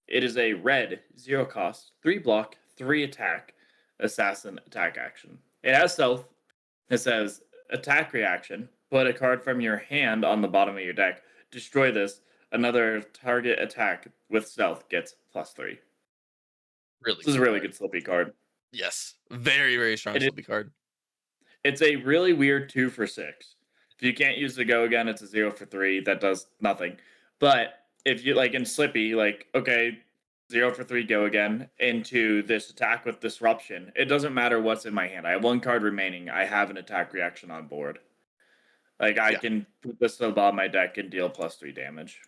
It is a red, 0 cost, 3 block, 3 attack, assassin attack action. It has stealth. It says attack reaction. Put a card from your hand on the bottom of your deck. Destroy this. Another target attack with stealth gets +3. Really This is a cool really card. good Slippy card. Yes, very very strong It is, Slippy card. it's a really weird 2 for 6. If you can't use the go again, it's a 0 for 3. That does nothing. But if you like in Slippy, like, okay, 0 for 3 go again into this attack with disruption. It doesn't matter what's in my hand. I have 1 card remaining. I have an attack reaction on board. Like I Yeah, can put this to the bottom of my deck and deal +3 damage.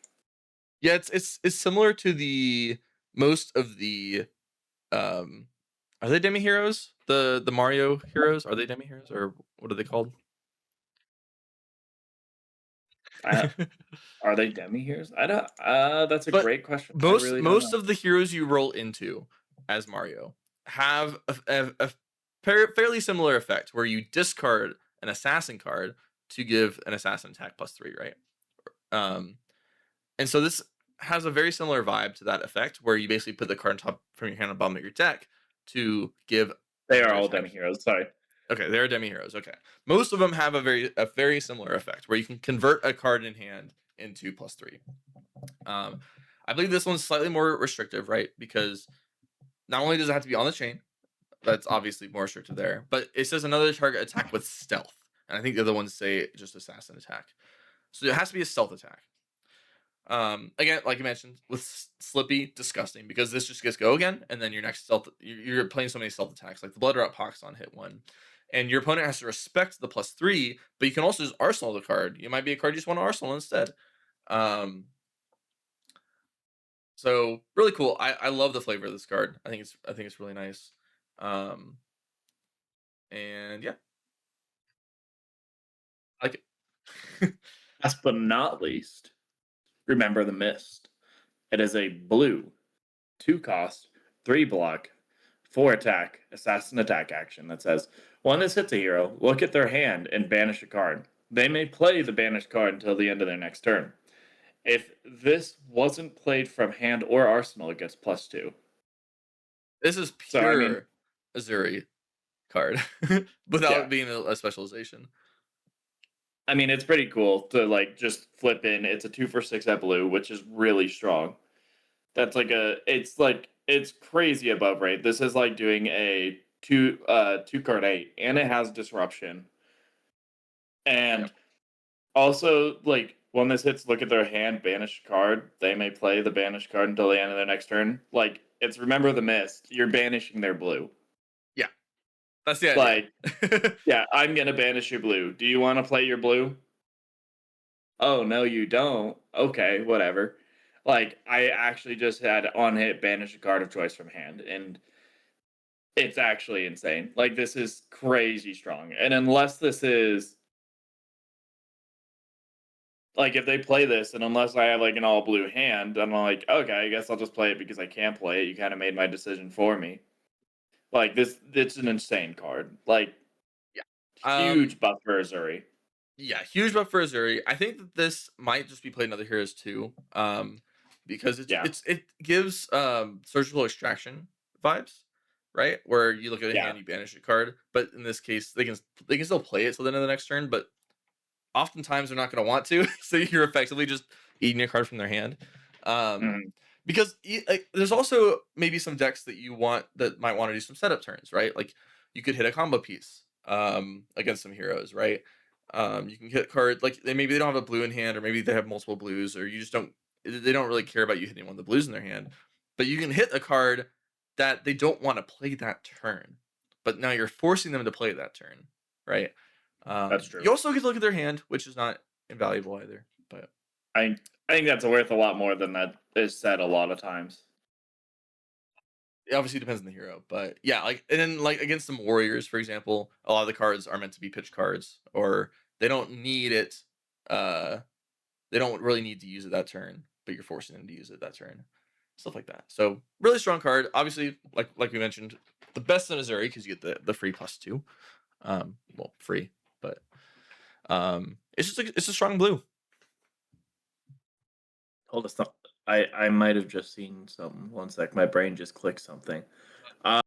yeah. It's similar to the most of the um. Are they demi heroes? The Mario heroes are they demi heroes or what are they called? I Are they demi heroes? I don't. That's a But great question. I most really don't most know. of the heroes you roll into as Mario have a fairly similar effect where you discard an assassin card to give an assassin attack +3, right? Um, and so this has a very similar vibe to that effect where you basically put the card on top from your hand on the bottom of your deck to give They are another all attack. demi heroes. Sorry. Okay, they're demi heroes. Okay, most of them have a very similar effect where you can convert a card in hand into +3. Um, I believe this one's slightly more restrictive, right? Because not only does it have to be on the chain, that's obviously more restrictive there, but it says another target attack with stealth. And I think the other ones say just assassin attack. So it has to be a stealth attack. Again, like I mentioned, with Slippy, disgusting because this just gets go again, and then your next stealth, you're playing so many stealth attacks, like the Blood Drought Pox on hit 1. And your opponent has to respect the +3, but you can also just arsenal the card. You might be a card you just want to arsenal instead. Um, So really cool. I love the flavor of this card. I think it's really nice. Um, and yeah, I like it. Last but not least, remember the mist. It is a blue, 2 cost, 3 block, 4 attack, assassin attack action that says when this hits a hero, look at their hand and banish a card. They may play the banished card until the end of their next turn. If this wasn't played from hand or arsenal, it gets +2. This is So I mean, pure Azuri card without yeah. it being a specialization. I mean, it's pretty cool to like just flip in. It's a 2 for 6 at blue, which is really strong. That's it's crazy above rate. This is like doing a 2 card 8 and it has disruption. Yep. And also like when this hits look at their hand banish card, they may play the banished card until the end of their next turn. Like it's remember the mist. You're banishing their blue. Yeah. That's the idea. Like, yeah, I'm going to banish your blue. Do you want to play your blue? Oh, no, you don't. Okay, whatever. Like, I actually just had on hit banish a card of choice from hand, and it's actually insane. Like, this is crazy strong. And unless this is like if they play this, and unless I have like an all blue hand, I'm like, okay, I guess I'll just play it because I can't play it. You kind of made my decision for me. Like this, it's an insane card. Like Yeah. huge buff for Azuri. Yeah, huge buff for Azuri. I think that this might just be played in other heroes too, because Yeah, it gives surgical extraction vibes, right? Where you look at a yeah. hand, you banish a card, but in this case, they can still play it till the end of the next turn, but oftentimes they're not going to want to, so you're effectively just eating a card from their hand. Um, Mhm. because like, there's also maybe some decks that you want that might want to do some setup turns, right? Like you could hit a combo piece against some heroes, right? You can hit card like maybe they don't have a blue in hand, or maybe they have multiple blues, or you just don't they don't really care about you hitting one of the blues in their hand, but you can hit a card that they don't want to play that turn, but now you're forcing them to play that turn, right? That's true. You also get to look at their hand, which is not invaluable either. But I I think that's worth a lot more than that is said a lot of times. it obviously depends on the hero. But yeah, like and then like against some warriors, for example, a lot of the cards are meant to be pitch cards, or they don't need it. Uh, they don't really need to use it that turn, but you're forcing them to use it that turn. Stuff like that. So really strong card. Obviously, like we mentioned, the best in Azuri because you get the free +2. Well, free, but it's just it's a strong blue. Hold us up. I might have just seen something. One sec. My brain just clicked something.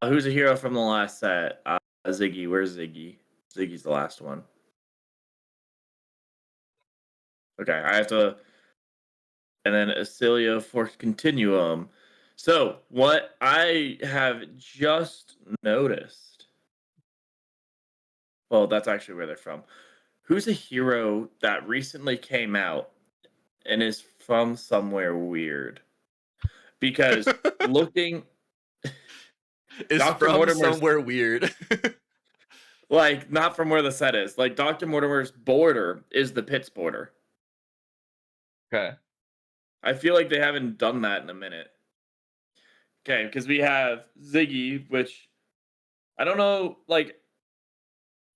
Who's a hero from the last set? Ziggy. Where's Ziggy? Ziggy's the last one. Okay, I have to. And then Acilia for Continuum. So, what I have just noticed. Well, that's actually where they're from. Who's a hero that recently came out and is from somewhere weird? Because looking, Is Dr. from Mortimer's somewhere weird. like not from where the set is. Like Dr. Mortimer's border is the Pitts border. Okay. I feel like they haven't done that in a minute. Okay, because we have Ziggy, which I don't know. Like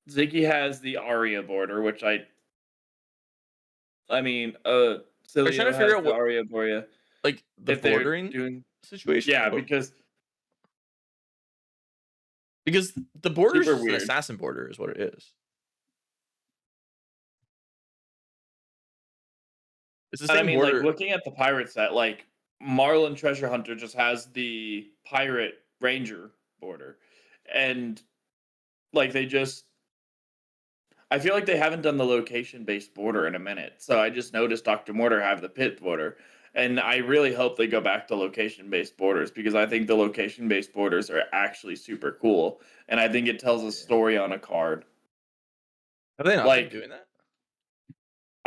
Ziggy has the Aria border, which I mean, I was trying Cilio to figure has out the what Aria border. like the If they're bordering doing, situation, yeah, because because the border is super just an weird. assassin border, is what it is. It's the And I same mean, like border. looking at the pirate set, like Marlin Treasure Hunter just has the pirate ranger border, and like they just, I feel like they haven't done the location based border in a minute. So I just noticed Doctor Mortar have the pit border, and I really hope they go back to location based borders because I think the location based borders are actually super cool, and I think it tells a Yeah. story on a card. Have they not been Like doing that?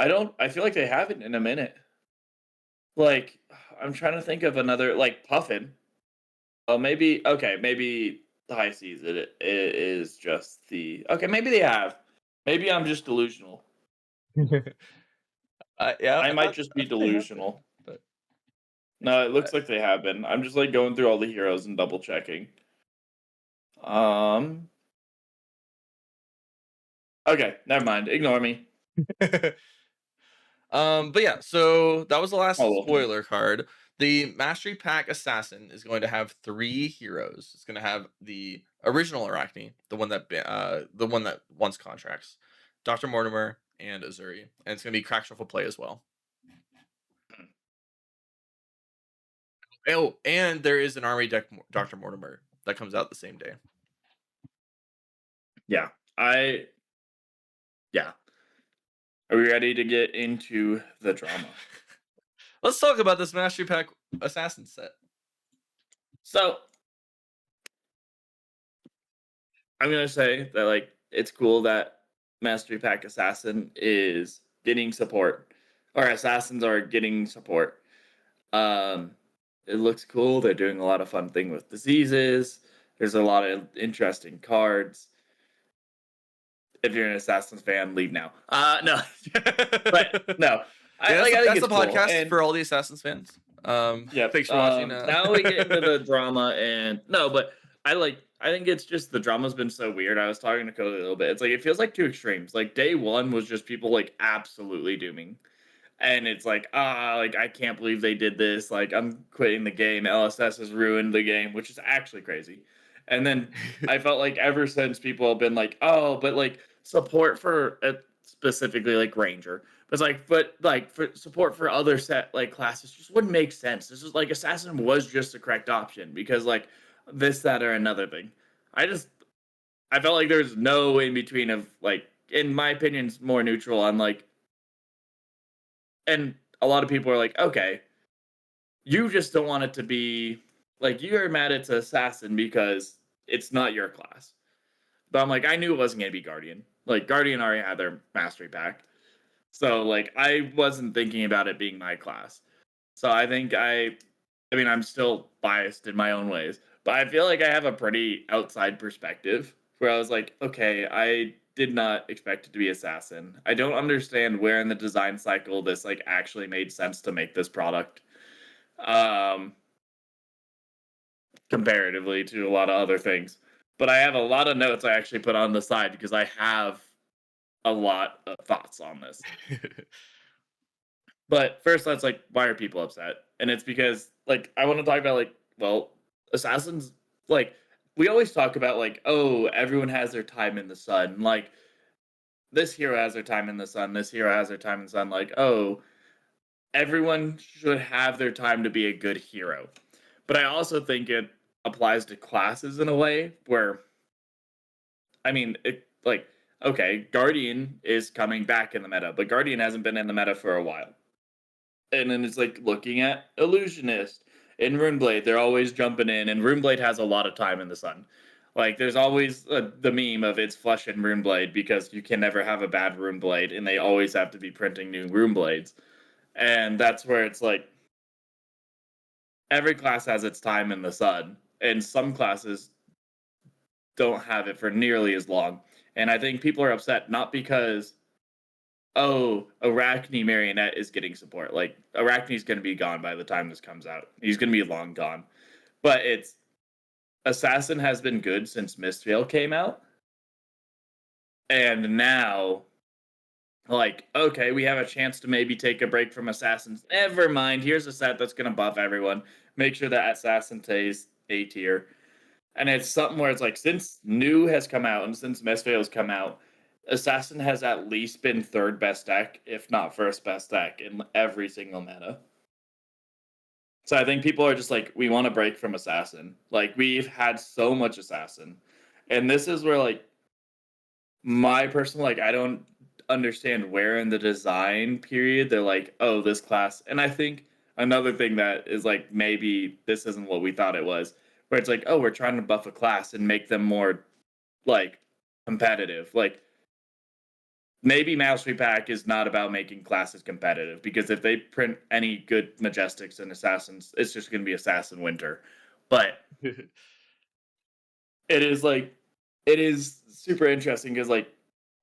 I feel like they haven't in a minute. Like I'm trying to think of another like Puffin. Oh, maybe okay, maybe the high seas it is just the okay. Maybe they have. Maybe I'm just delusional. Yeah, I might just I be thought they have been, delusional. but No, it I, looks like they have been. I'm just like going through all the heroes and double checking. Um. Okay, never mind. Ignore me. but yeah, so that was the Oh last well. spoiler card. The Mastery Pack Assassin is going to have 3 heroes. It's going to have the original Arachne, the one that wants contracts, Dr. Mortimer, and Azuri, and it's going to be Crack Shuffle play as well. Oh, and there is an Army Dr. Mortimer that comes out the same day. Yeah. I yeah. Are we ready to get into the drama? Let's talk about this Mastery Pack Assassin set. So I'm gonna say that like it's cool that Mastery Pack Assassin is getting support, or assassins are getting support. Um, it looks cool. They're doing a lot of fun thing with diseases. There's a lot of interesting cards. If you're an Assassins fan, leave now. No, but no, Yeah, I think that's the it's cool. podcast And for all the Assassins fans. yep. Thanks for watching. Now we get into the drama, and no, but I think it's just the drama's been so weird. I was talking to Cody a little bit. It's like it feels like two extremes. Like day one was just people like absolutely dooming. And it's like I can't believe they did this. Like I'm quitting the game. LSS has ruined the game, which is actually crazy. And then I felt like ever since people have been like, oh, but like support for specifically like Ranger, but like for support for other set like classes just wouldn't make sense. This is like Assassin was just the correct option because like this, that, or another thing. I just I felt like there's no in between of like, in my opinion, it's more neutral on like, and a lot of people are like, okay, you just don't want it to be like you're mad it's assassin because it's not your class. But I'm like, I knew it wasn't gonna be Guardian. Like Guardian already had their mastery pack. So like I wasn't thinking about it being my class. So I mean I'm still biased in my own ways, but I feel like I have a pretty outside perspective where I was like, okay, I did not expect it to be assassin. I don't understand where in the design cycle this like actually made sense to make this product. Um Comparatively to a lot of other things. But I have a lot of notes I actually put on the side because I have a lot of thoughts on this. But first, that's like, why are people upset? And it's because, like, I want to talk about, like, well, assassins, like, we always talk about, like, oh, everyone has their time in the sun. Like, this hero has their time in the sun. This hero has their time in the sun. Like, oh, everyone should have their time to be a good hero. But I also think it applies to classes in a way where I mean, like, okay, Guardian is coming back in the meta, but Guardian hasn't been in the meta for a while. And then it's like looking at Illusionist and Runeblade, they're always jumping in, and Runeblade has a lot of time in the sun. Like, there's always the meme of it's flush in Runeblade because you can never have a bad Runeblade, and they always have to be printing new Runeblades. And that's where it's like every class has its time in the sun, and some classes don't have it for nearly as long. And I think people are upset not because, oh, Arachne Marionette is getting support. Like Arachne's going to be gone by the time this comes out. He's going to be long gone. But it's Assassin has been good since Mistveil came out. And now, like, okay, we have a chance to maybe take a break from Assassins. Never mind. Here's a set that's going to buff everyone. Make sure that Assassin stays A tier. And it's something where it's like, since New has come out and since Mistveil has come out, Assassin has at least been third best deck, if not first best deck, in every single meta. So I think people are just like, we want to break from Assassin. Like, we've had so much Assassin. And this is where, like, my personal, like, I don't understand where in the design period they're like, oh, this class. And I think another thing that is like, maybe this isn't what we thought it was, where it's like, oh, we're trying to buff a class and make them more like competitive. Like maybe Mastery Pack is not about making classes competitive because if they print any good Majestics and Assassins, it's just going to be Assassin Winter. But it is like it is super interesting because like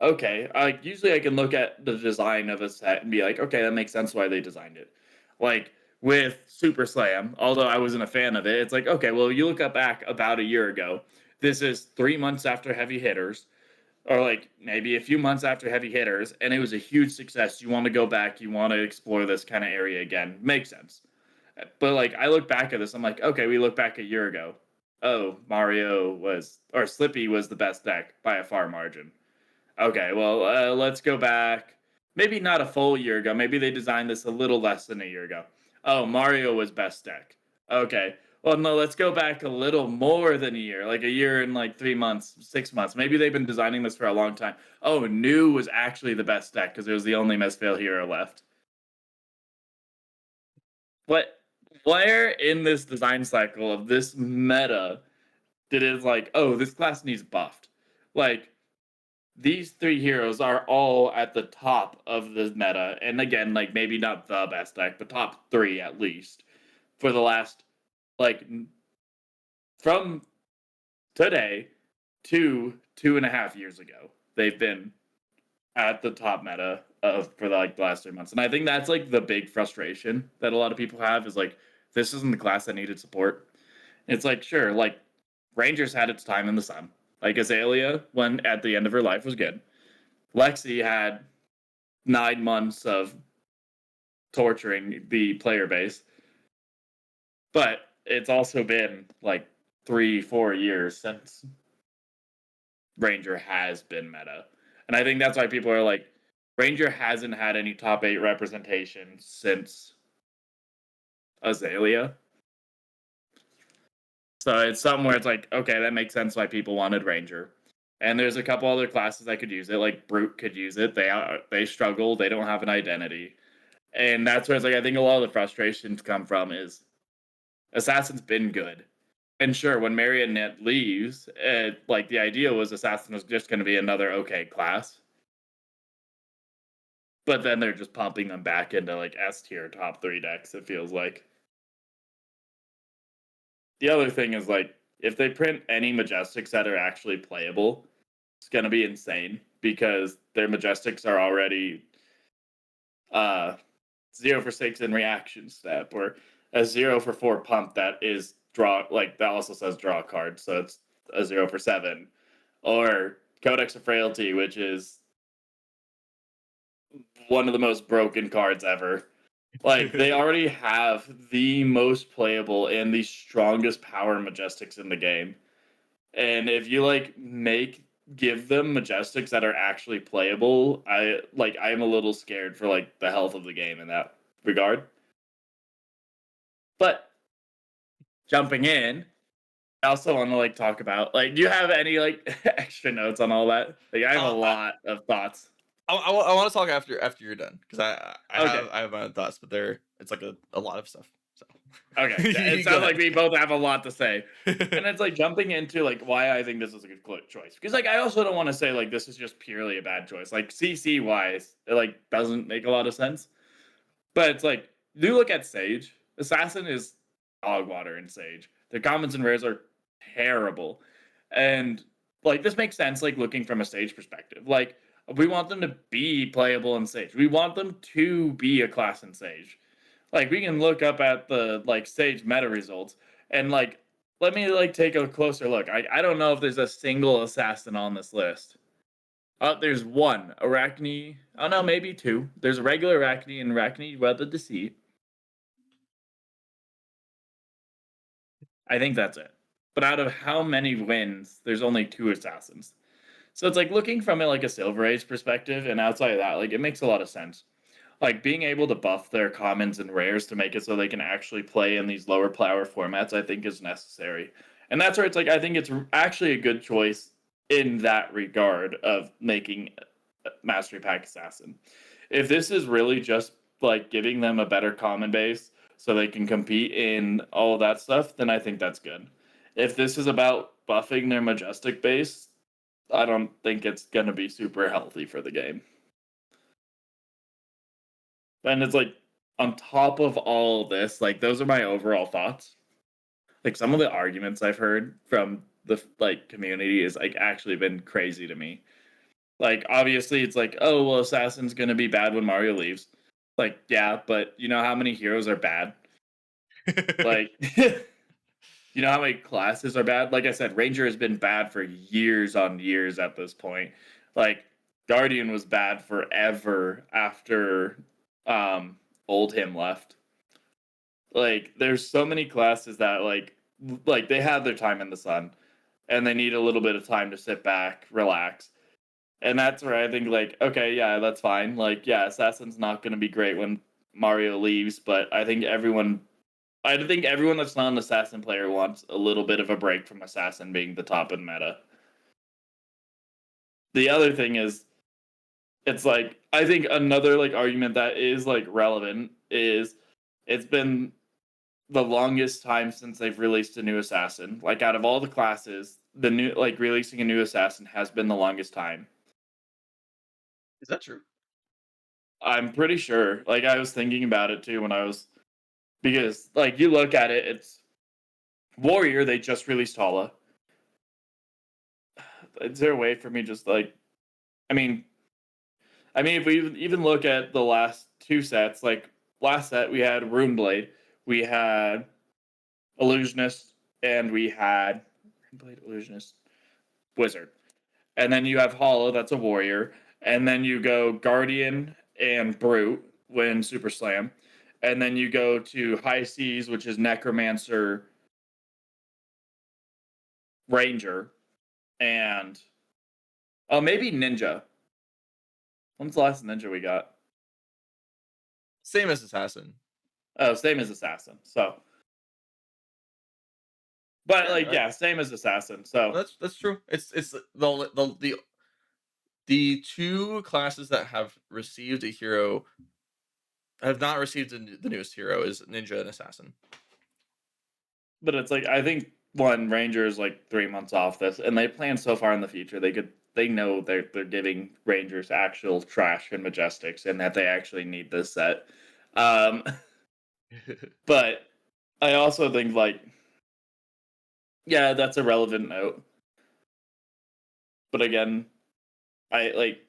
okay, like usually I can look at the design of a set and be like, okay, that makes sense why they designed it. Like with Super Slam, although I wasn't a fan of it, it's like okay, well you look up back about a year ago. This is 3 months after Heavy Hitters, or like maybe a few months after Heavy Hitters, and it was a huge success. You want to go back, you want to explore this kind of area again. Makes sense. But like I look back at this, I'm like, okay, we look back a year ago. Oh, Mario was or Slippy was the best deck by a far margin. Okay, well, let's go back. Maybe not a full year ago. Maybe they designed this a little less than a year ago. Oh, Mario was best deck. Okay. Well, no, let's go back a little more than a year, like a year and like 3 months, 6 months. Maybe they've been designing this for a long time. Oh, new was actually the best deck because it was the only Misfail hero left. What? Where in this design cycle of this meta did it like, oh, this class needs buffed? Like, these three heroes are all at the top of the meta. And again, like maybe not the best deck, but top three at least for the last, like, from today to 2.5 years ago. They've been at the top meta of for like the last 3 months. And I think that's like the big frustration that a lot of people have is like, this isn't the class that needed support. It's like, sure, like Rangers had its time in the sun. Like Azalea, when at the end of her life, was good. Lexi had 9 months of torturing the player base, but it's also been like 3, 4 years since Ranger has been meta. And I think that's why people are like, Ranger hasn't had any top 8 representation since Azalea. So it's something where it's like, okay, that makes sense why people wanted Ranger. And there's a couple other classes that could use it, like Brute could use it. They struggle, they don't have an identity. And that's where it's like I think a lot of the frustrations come from is Assassin's been good. And sure, when Marionette leaves, like the idea was Assassin was just going to be another okay class. But then they're just pumping them back into like S tier top 3 decks, it feels like. The other thing is like if they print any Majestics that are actually playable, it's gonna be insane because their Majestics are already uh 0 for 6 in reaction step or a 0 for 4 pump that is draw like that also says draw a card, so it's a 0 for 7. Or Codex of Frailty, which is one of the most broken cards ever. Like they already have the most playable and the strongest power Majestics in the game. And if you like give them Majestics that are actually playable, I am a little scared for like the health of the game in that regard. But jumping in, I also want to like talk about like do you have any like extra notes on all that? Like I have a I, lot of thoughts. I want to talk after you're done because Okay. I have my own thoughts, but it's like a lot of stuff. So Okay. It you go sounds like ahead. we both have a lot to say. And it's like jumping into like why I think this is a good choice. Because like I also don't want to say like this is just purely a bad choice. Like CC wise, it like doesn't make a lot of sense. But it's like, do look at Sage. Assassin is dog water in Sage. The commons and rares are terrible. And like this makes sense, like looking from a Sage perspective. Like we want them to be playable in Sage. We want them to be a class in Sage. Like we can look up at the like Sage meta results and like let me like take a closer look. I don't know if there's a single assassin on this list. There's one Arachne. Oh no, maybe two. There's a regular Arachne and Arachne Web of Deceit. I think that's it. But out of how many wins, there's only two assassins. So it's like looking from it like a Silver Age perspective, and outside of that, like it makes a lot of sense. Like being able to buff their commons and rares to make it so they can actually play in these lower power formats, I think is necessary. And that's where it's like I think it's actually a good choice in that regard of making Mastery Pack Assassin. If this is really just like giving them a better common base so they can compete in all that stuff, then I think that's good. If this is about buffing their Majestic base, I don't think it's going to be super healthy for the game. And it's like on top of all this, like those are my overall thoughts. Like some of the arguments I've heard from the like community is like actually been crazy to me. Like obviously it's like, oh well Assassin's gonna be bad when Mario leaves. Like, yeah, but you know how many heroes are bad? Like you know how many classes are bad? Like I said, Ranger has been bad for years on years at this point. Like Guardian was bad forever after old him left. Like there's so many classes that like they have their time in the sun and they need a little bit of time to sit back, relax. And that's where I think like, okay, yeah, that's fine. Like, yeah, Assassin's not gonna be great when Mario leaves, but I think everyone I think everyone that's not an assassin player wants a little bit of a break from assassin being the top in meta. The other thing is, it's like I think another like argument that is like relevant is it's been the longest time since they've released a new assassin. Like out of all the classes, the new like releasing a new assassin has been the longest time. Is that true? I'm pretty sure. Like I was thinking about it too when I was because like you look at it, it's Warrior. They just released Hala. Is there a way for me just like I mean if we even look at the last two sets, like last set we had Runeblade, we had Illusionist, and we had Runeblade, Illusionist, Wizard. And then you have Hollow, that's a warrior. And then you go Guardian and Brute when Super Slam. And then you go to High Seas, which is Necromancer, Ranger, and oh, maybe Ninja. When's the last Ninja we got? Same as assassin. Oh, same as Assassin. So, but Yeah, like, yeah, same as Assassin. So, that's true. It's the two classes that have received a hero have not received the newest hero is ninja and assassin. but it's like I think one Ranger is like 3 months off this, and they plan so far in the future. They know they're giving Rangers actual trash and Majestics, and that they actually need this set. Um, but I also think like yeah, that's a relevant note. But again, I like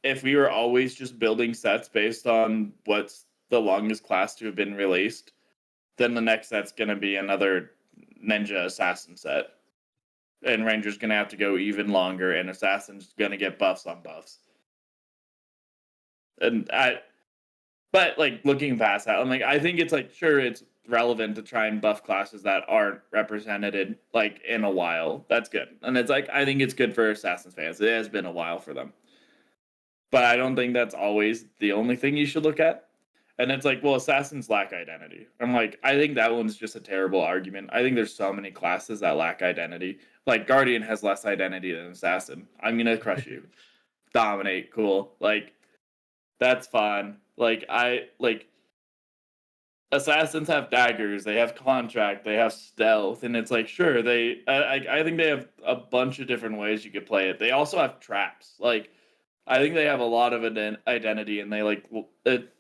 if we were always just building sets based on what's the longest class to have been released, then the next set's gonna be another Ninja Assassin set. And Ranger's gonna have to go even longer, and Assassin's gonna get buffs on buffs. And but like looking past that, I'm like, I think it's like sure it's relevant to try and buff classes that aren't represented like in a while. That's good, and it's like I think it's good for Assassin's fans. It has been a while for them, but I don't think that's always the only thing you should look at. And it's like, well, assassins lack identity. I'm like, I think that one's just a terrible argument. I think there's so many classes that lack identity. Like Guardian has less identity than Assassin. I'm gonna crush you. Dominate, cool. Like that's fun. Like I like assassins have daggers, they have contract, they have stealth, and it's like sure I think they have a bunch of different ways you could play it. They also have traps. Like I think they have a lot of identity, and they like,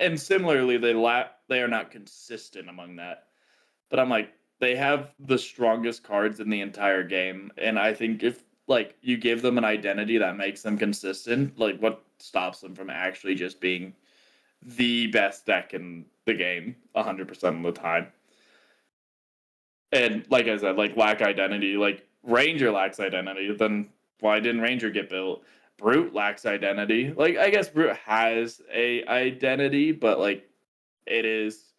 and similarly, they are not consistent among that. But I'm like, they have the strongest cards in the entire game, and I think if like you give them an identity that makes them consistent, like what stops them from actually just being the best deck in the game 100% of the time? And like I said, like lack identity, like Ranger lacks identity, then why didn't Ranger get built? Brute lacks identity. Like I guess Brute has a identity, but like it is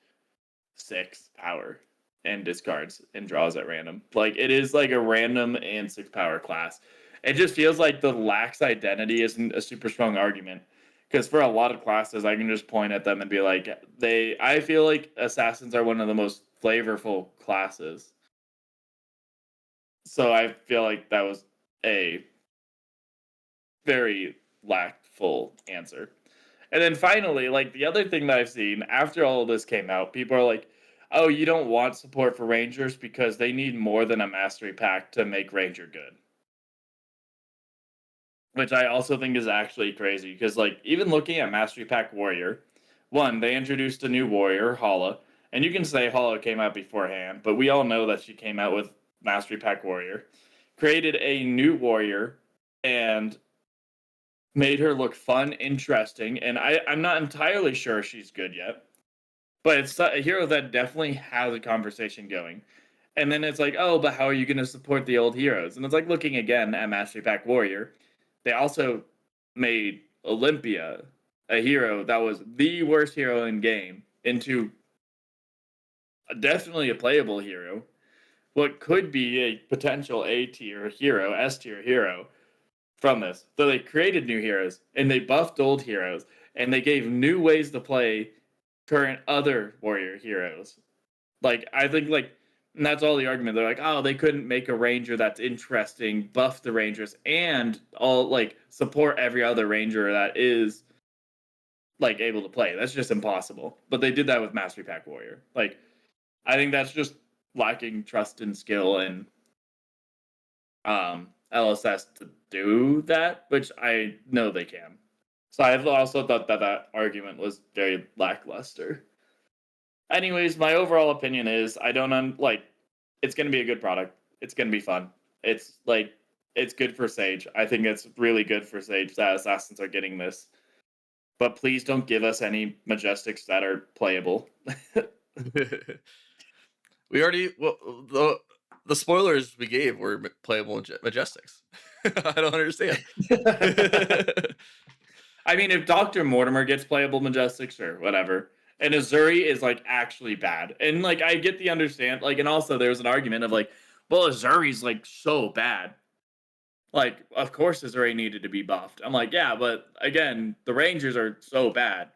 6 power and discards and draws at random. Like it is like a random and 6 power class. It just feels like the lacks identity isn't a super strong argument. Because for a lot of classes, I can just point at them and be like, I feel like assassins are one of the most flavorful classes. So I feel like that was a very lackful answer. And then finally, like the other thing that I've seen after all of this came out, people are like, "Oh, you don't want support for Rangers because they need more than a mastery pack to make Ranger good." Which I also think is actually crazy because, like, even looking at Mastery Pack Warrior, one, they introduced a new warrior, Hala, and you can say Hala came out beforehand, but we all know that she came out with Mastery Pack Warrior, created a new warrior, and made her look fun, interesting, and I'm not entirely sure she's good yet, but it's a hero that definitely has a conversation going. And then it's like, oh, but how are you going to support the old heroes? And it's like looking again at Mastery Pack Warrior. They also made Olympia, a hero that was the worst hero in game, into definitely a playable hero. What could be a potential A tier hero, S tier hero from this. So they created new heroes and they buffed old heroes and they gave new ways to play current other warrior heroes Like, I think, like and that's all the argument. They're like, "Oh, they couldn't make a ranger that's interesting, buff the rangers, and all like support every other ranger that is like able to play. That's just impossible." But they did that with Mastery Pack Warrior. Like, I think that's just lacking trust and skill and LSS to do that, which I know they can. So I've also thought that that argument was very lackluster. Anyways, my overall opinion is I don't like it's going to be a good product. It's going to be fun. It's like it's good for Sage. I think it's really good for Sage that assassins are getting this. But please don't give us any majestics that are playable. We already well the spoilers we gave were playable majestics. I don't understand. I mean, if Dr. Mortimer gets playable Majestic, sure, whatever. And Azuri is like actually bad. And like I get the understand like and also there's an argument of like, well, Azuri's like so bad. Like, of course Azuri needed to be buffed. I'm like, yeah, but again, the Rangers are so bad.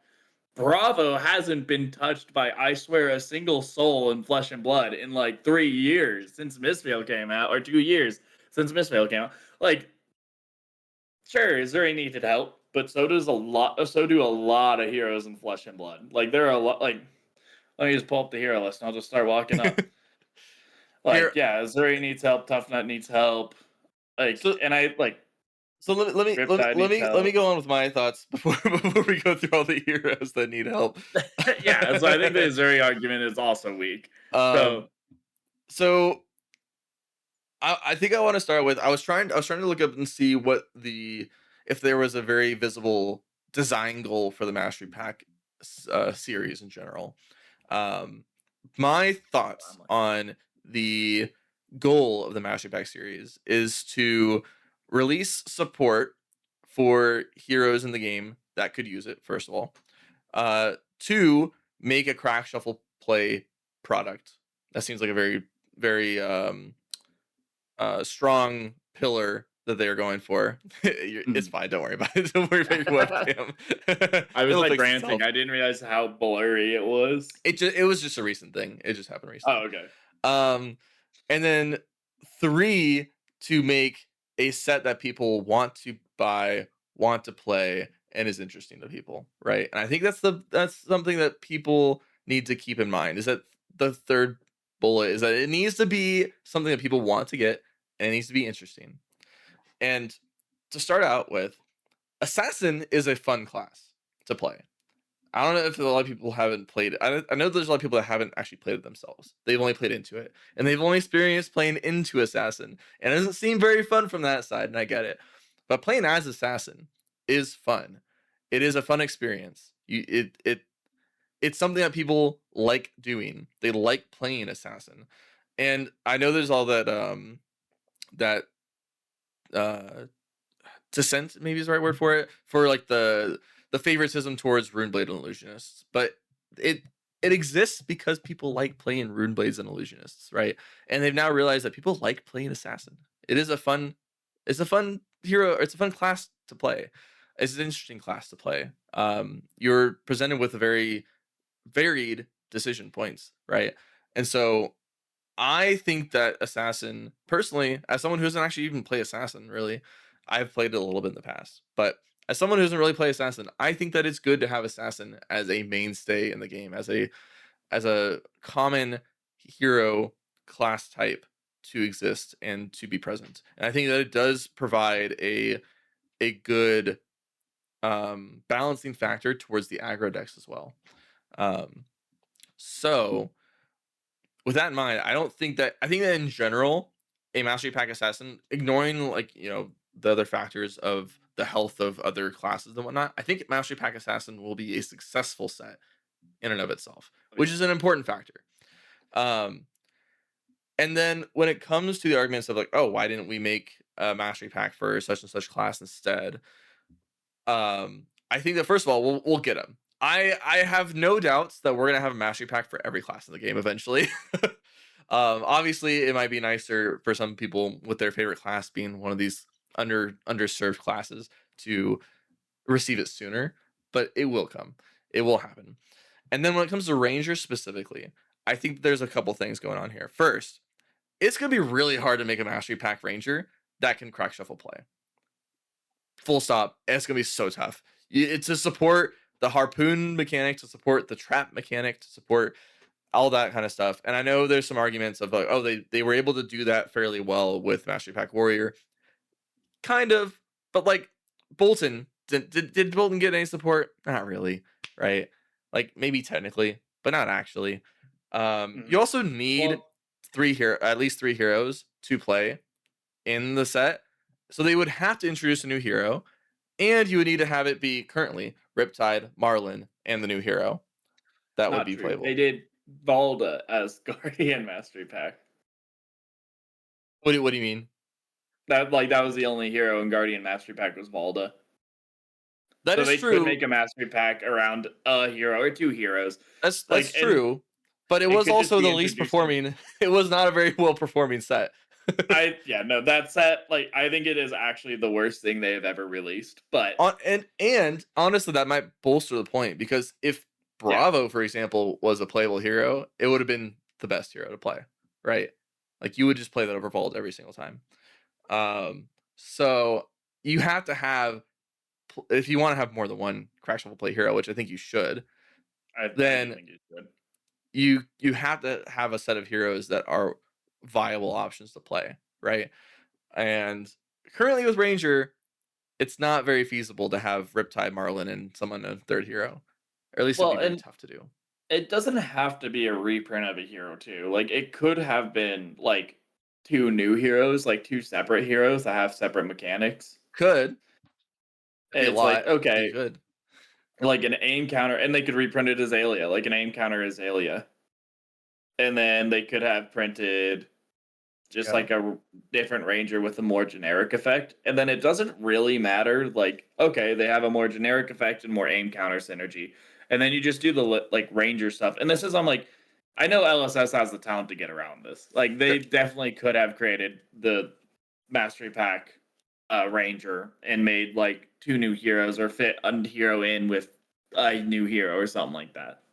Bravo hasn't been touched by, I swear, a single soul in Flesh and Blood in like 3 years since Mistveil came out, or 2 years since Mistveil came out. Like, sure, Azuri needed help, but so do a lot of heroes in Flesh and Blood. Like there are a lot like let me just pull up the hero list and I'll just start walking up. Like, Here, yeah, Azuri needs help, Tough Nut needs help. Like so and I like so Riptide needs let me help. go on with my thoughts before before we go through all the heroes that need help. Yeah, so I think the Azuri argument is also weak. So um, so I think I want to start with I was trying to look up and see what the if there was a very visible design goal for the Mastery Pack series in general. Um, my thoughts I'm like, on the goal of the Mastery Pack series is to release support for heroes in the game that could use it. First of all, two, make a crack shuffle play product. That seems like a very strong pillar that they are going for. It's mhm. fine. Don't worry about it. Don't worry about your webcam. I was It'll like fix ranting. itself. I didn't realize how blurry it was. It was just a recent thing. It just happened recently. Oh, okay. Um, and then three, to make a set that people want to buy, want to play, and is interesting to people, right? And I think that's something that people need to keep in mind. Is that the third bullet is that it needs to be something that people want to get, and it needs to be interesting. And to start out with, assassin is a fun class to play. I don't know if a lot of people haven't played it. I know there's a lot of people that haven't actually played it themselves. They've only played into it, and they've only experienced playing into Assassin, and it doesn't seem very fun from that side, and I get it. But playing as Assassin is fun. It is a fun experience. It's something that people like doing. They like playing Assassin, and I know there's all that uh dissent maybe is the right word for it, for like the favoritism towards Runeblade and Illusionists, but it it exists because people like playing Runeblades and Illusionists, right? And they've now realized that people like playing Assassin. It is a fun, it's a fun hero. It's a fun class to play. It's an interesting class to play. You're presented with a very varied decision points, right? And so I think that Assassin, personally, as someone who doesn't actually even play Assassin, really, I've played it a little bit in the past, but as someone who doesn't really play Assassin, I think that it's good to have Assassin as a mainstay in the game, as a common hero class type to exist and to be present. And I think that it does provide a good balancing factor towards the aggro decks as well. Um, so with that in mind, I think that in general, a mastery pack assassin, ignoring like the other factors of the health of other classes and whatnot, I think mastery pack assassin will be a successful set in and of itself, Oh, which yeah. is an important factor. Um, and then when it comes to the arguments of like, oh, why didn't we make a mastery pack for such and such class instead? I think that first of all, we'll get them. I have no doubts that we're gonna have a mastery pack for every class in the game eventually. Obviously, it might be nicer for some people with their favorite class being one of these underserved classes to receive it sooner, but it will come. It will happen. And then when it comes to Rangers specifically, I think there's a couple things going on here. First, it's gonna be really hard to make a Mastery Pack Ranger that can crack shuffle play. Full stop. It's gonna be so tough. It's to support the harpoon mechanic, to support the trap mechanic, to support all that kind of stuff. And I know there's some arguments of like, oh, they were able to do that fairly well with Mastery Pack Warrior, kind of, but like Bolton did Bolton get any support? Not really, right? Like maybe technically, but not actually. You Mhm. also need Well, at least three heroes to play in the set. So they would have to introduce a new hero, and you would need to have it be currently Riptide, Marlin, and the new hero that would not be true. They playable. did Valda as Guardian Mastery Pack. What do you mean? That was the only hero in Guardian Mastery Pack was Valda. That So is they could true. make a Mastery Pack around a hero or two heroes. That's Like, and true. But it it was could just also be the least introduced in performing. It was not a very well performing set. yeah, no, that set, like, I think it is actually the worst thing they have ever released. But And honestly, that might bolster the point because if yeah, Bravo, for example, was a playable hero, it would have been the best hero to play, right? Like you would just play that over Vault every single time. So you have to have if you want to have more than one crack shuffle play hero, which I think you should, I do then think it should. you have to have a set of heroes that are viable options to play, right? And currently with Ranger, it's not very feasible to have Riptide, Marlin, and someone a third hero. Or at least it'd Well, be very and tough to do. it doesn't have to be a reprint of a hero too. Like, it could have been like two new heroes, like two separate heroes that have separate mechanics. Could. It'd And be a it's like, lot, but you okay, could. like an aim counter, and they could reprint it Azalea, like an aim counter Azalea. And then they could have printed just Yeah. like a different ranger with a more generic effect. And then it doesn't really matter. Like, okay, they have a more generic effect and more aim counter synergy. And then you just do the like ranger stuff. And this is, I'm like, I know LSS has the talent to get around this. Like, Sure. they definitely could have created the Mastery Pack Ranger and made like two new heroes or fit a hero in with a new hero or something like that.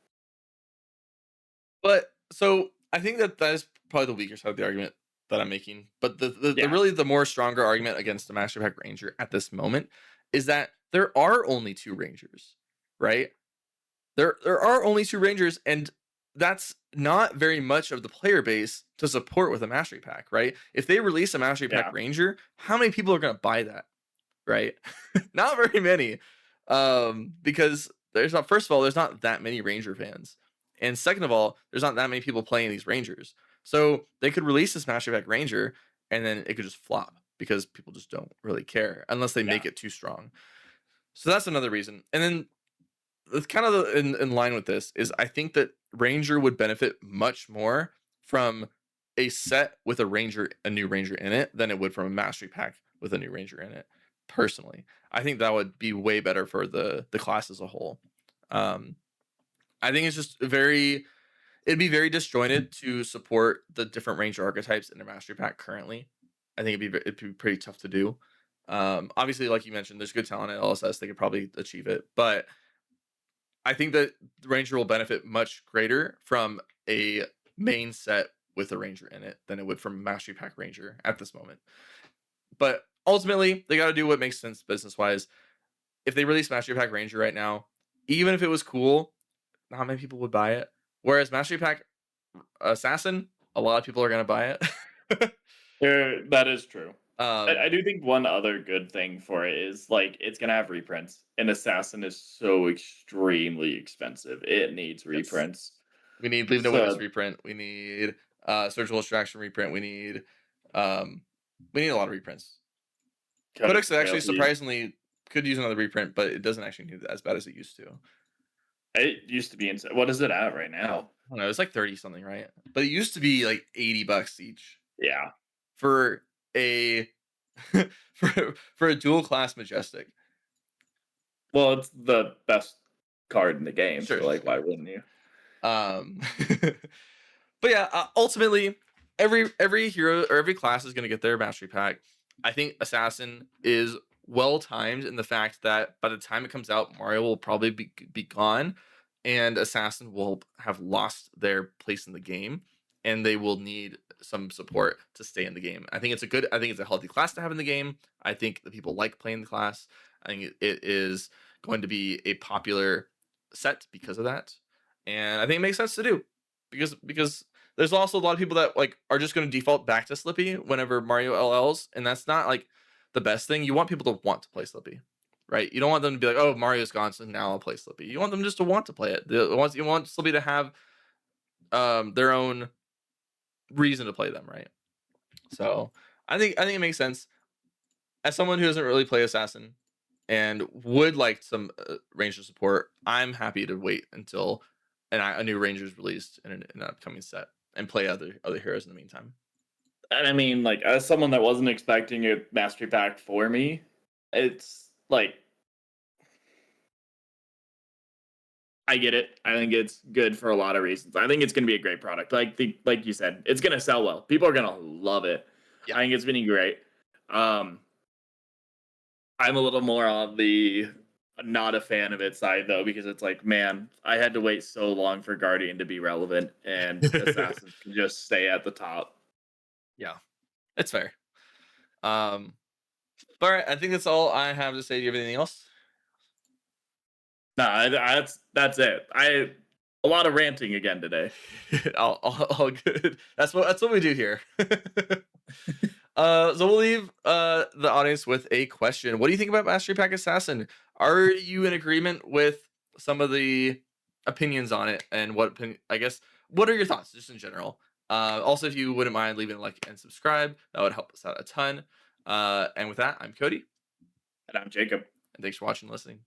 But so I think that is probably the weaker side of the argument that I'm making. But the Yeah, really the more stronger argument against the Master Pack Ranger at this moment is that there are only two Rangers, right? There are only two Rangers, and that's not very much of the player base to support with a Mastery Pack, right? If they release a Mastery Pack yeah, Ranger, how many people are gonna buy that? Right? Not very many. Because there's not first of all, there's not that many Ranger fans. And second of all, there's not that many people playing these Rangers. So they could release this Master Pack Ranger and then it could just flop because people just don't really care unless they yeah, make it too strong. So that's another reason. And then it's kind of in line with this is I think that Ranger would benefit much more from a set with a new Ranger in it than it would from a Mastery Pack with a new Ranger in it. Personally, I think that would be way better for the class as a whole. Um, I think it's just it'd be very disjointed to support the different Ranger archetypes in a Mastery Pack currently. I think it'd be pretty tough to do. Obviously, like you mentioned, there's good talent at LSS; they could probably achieve it, but I think that the Ranger will benefit much greater from a main set with a Ranger in it than it would from a Mastery Pack Ranger at this moment. But ultimately, they got to do what makes sense business wise. If they release Mastery Pack Ranger right now, even if it was cool, not many people would buy it. Whereas Mastery Pack Assassin, a lot of people are going to buy it. that is true. I um, do think one other good thing for it is like it's gonna have reprints. An assassin is so extremely expensive. It needs yes, reprints. we need Leave No Witness So reprint. We need Surgical Extraction reprint. Um, we need a lot of reprints. Codex Codex actually Frailty, surprisingly could use another reprint, but it doesn't actually need it as bad as it used to. it used to be insane. What is it at right now? I don't know, it's like 30 something, right? But it used to be like $80 each Yeah. for a for a dual class majestic. Well, it's the best card in the game, Sure, so sure, like, sure. why wouldn't you? Um but yeah, ultimately every hero or every class is going to get their mastery pack. I think Assassin is well timed in the fact that by the time it comes out, Mario will probably be gone. and assassin will have lost their place in the game, and they will need some support to stay in the game. I think it's a healthy class to have in the game. I think that people like playing the class. I think it is going to be a popular set because of that. And I think it makes sense to do because there's also a lot of people that like are just going to default back to Slippy whenever Mario LLs, and that's not like the best thing. You want people to want to play Slippy, right? You don't want them to be like, "Oh, Mario's gone, so now I'll play Slippy." You want them just to want to play it. You want Slippy to have their own reason to play them, right? So I think it makes sense. As someone who doesn't really play Assassin and would like some Ranger support, I'm happy to wait until a new Ranger is released in an upcoming set and play other heroes in the meantime. And I mean, like, as someone that wasn't expecting a mastery pack for me, it's like I get it. I think it's good for a lot of reasons. I think it's going to be a great product. Like you said, it's going to sell well. People are going to love it. Yeah. I think it's been great. Um, I'm a little more on the not a fan of it side though, because it's like, man, I had to wait so long for Guardian to be relevant, and Assassins can just stay at the top. Yeah, it's fair. Um, but all right, I think that's all I have to say. Do you have anything else? No, that's it. I a lot of ranting again today. All good. That's what we do here. So we'll leave the audience with a question. What do you think about Mastery Pack Assassin? Are you in agreement with some of the opinions on it, and I guess what are your thoughts just in general? Also, if you wouldn't mind leaving a like and subscribe, that would help us out a ton. And with that, I'm Cody, And I'm Jacob. and thanks for watching and listening.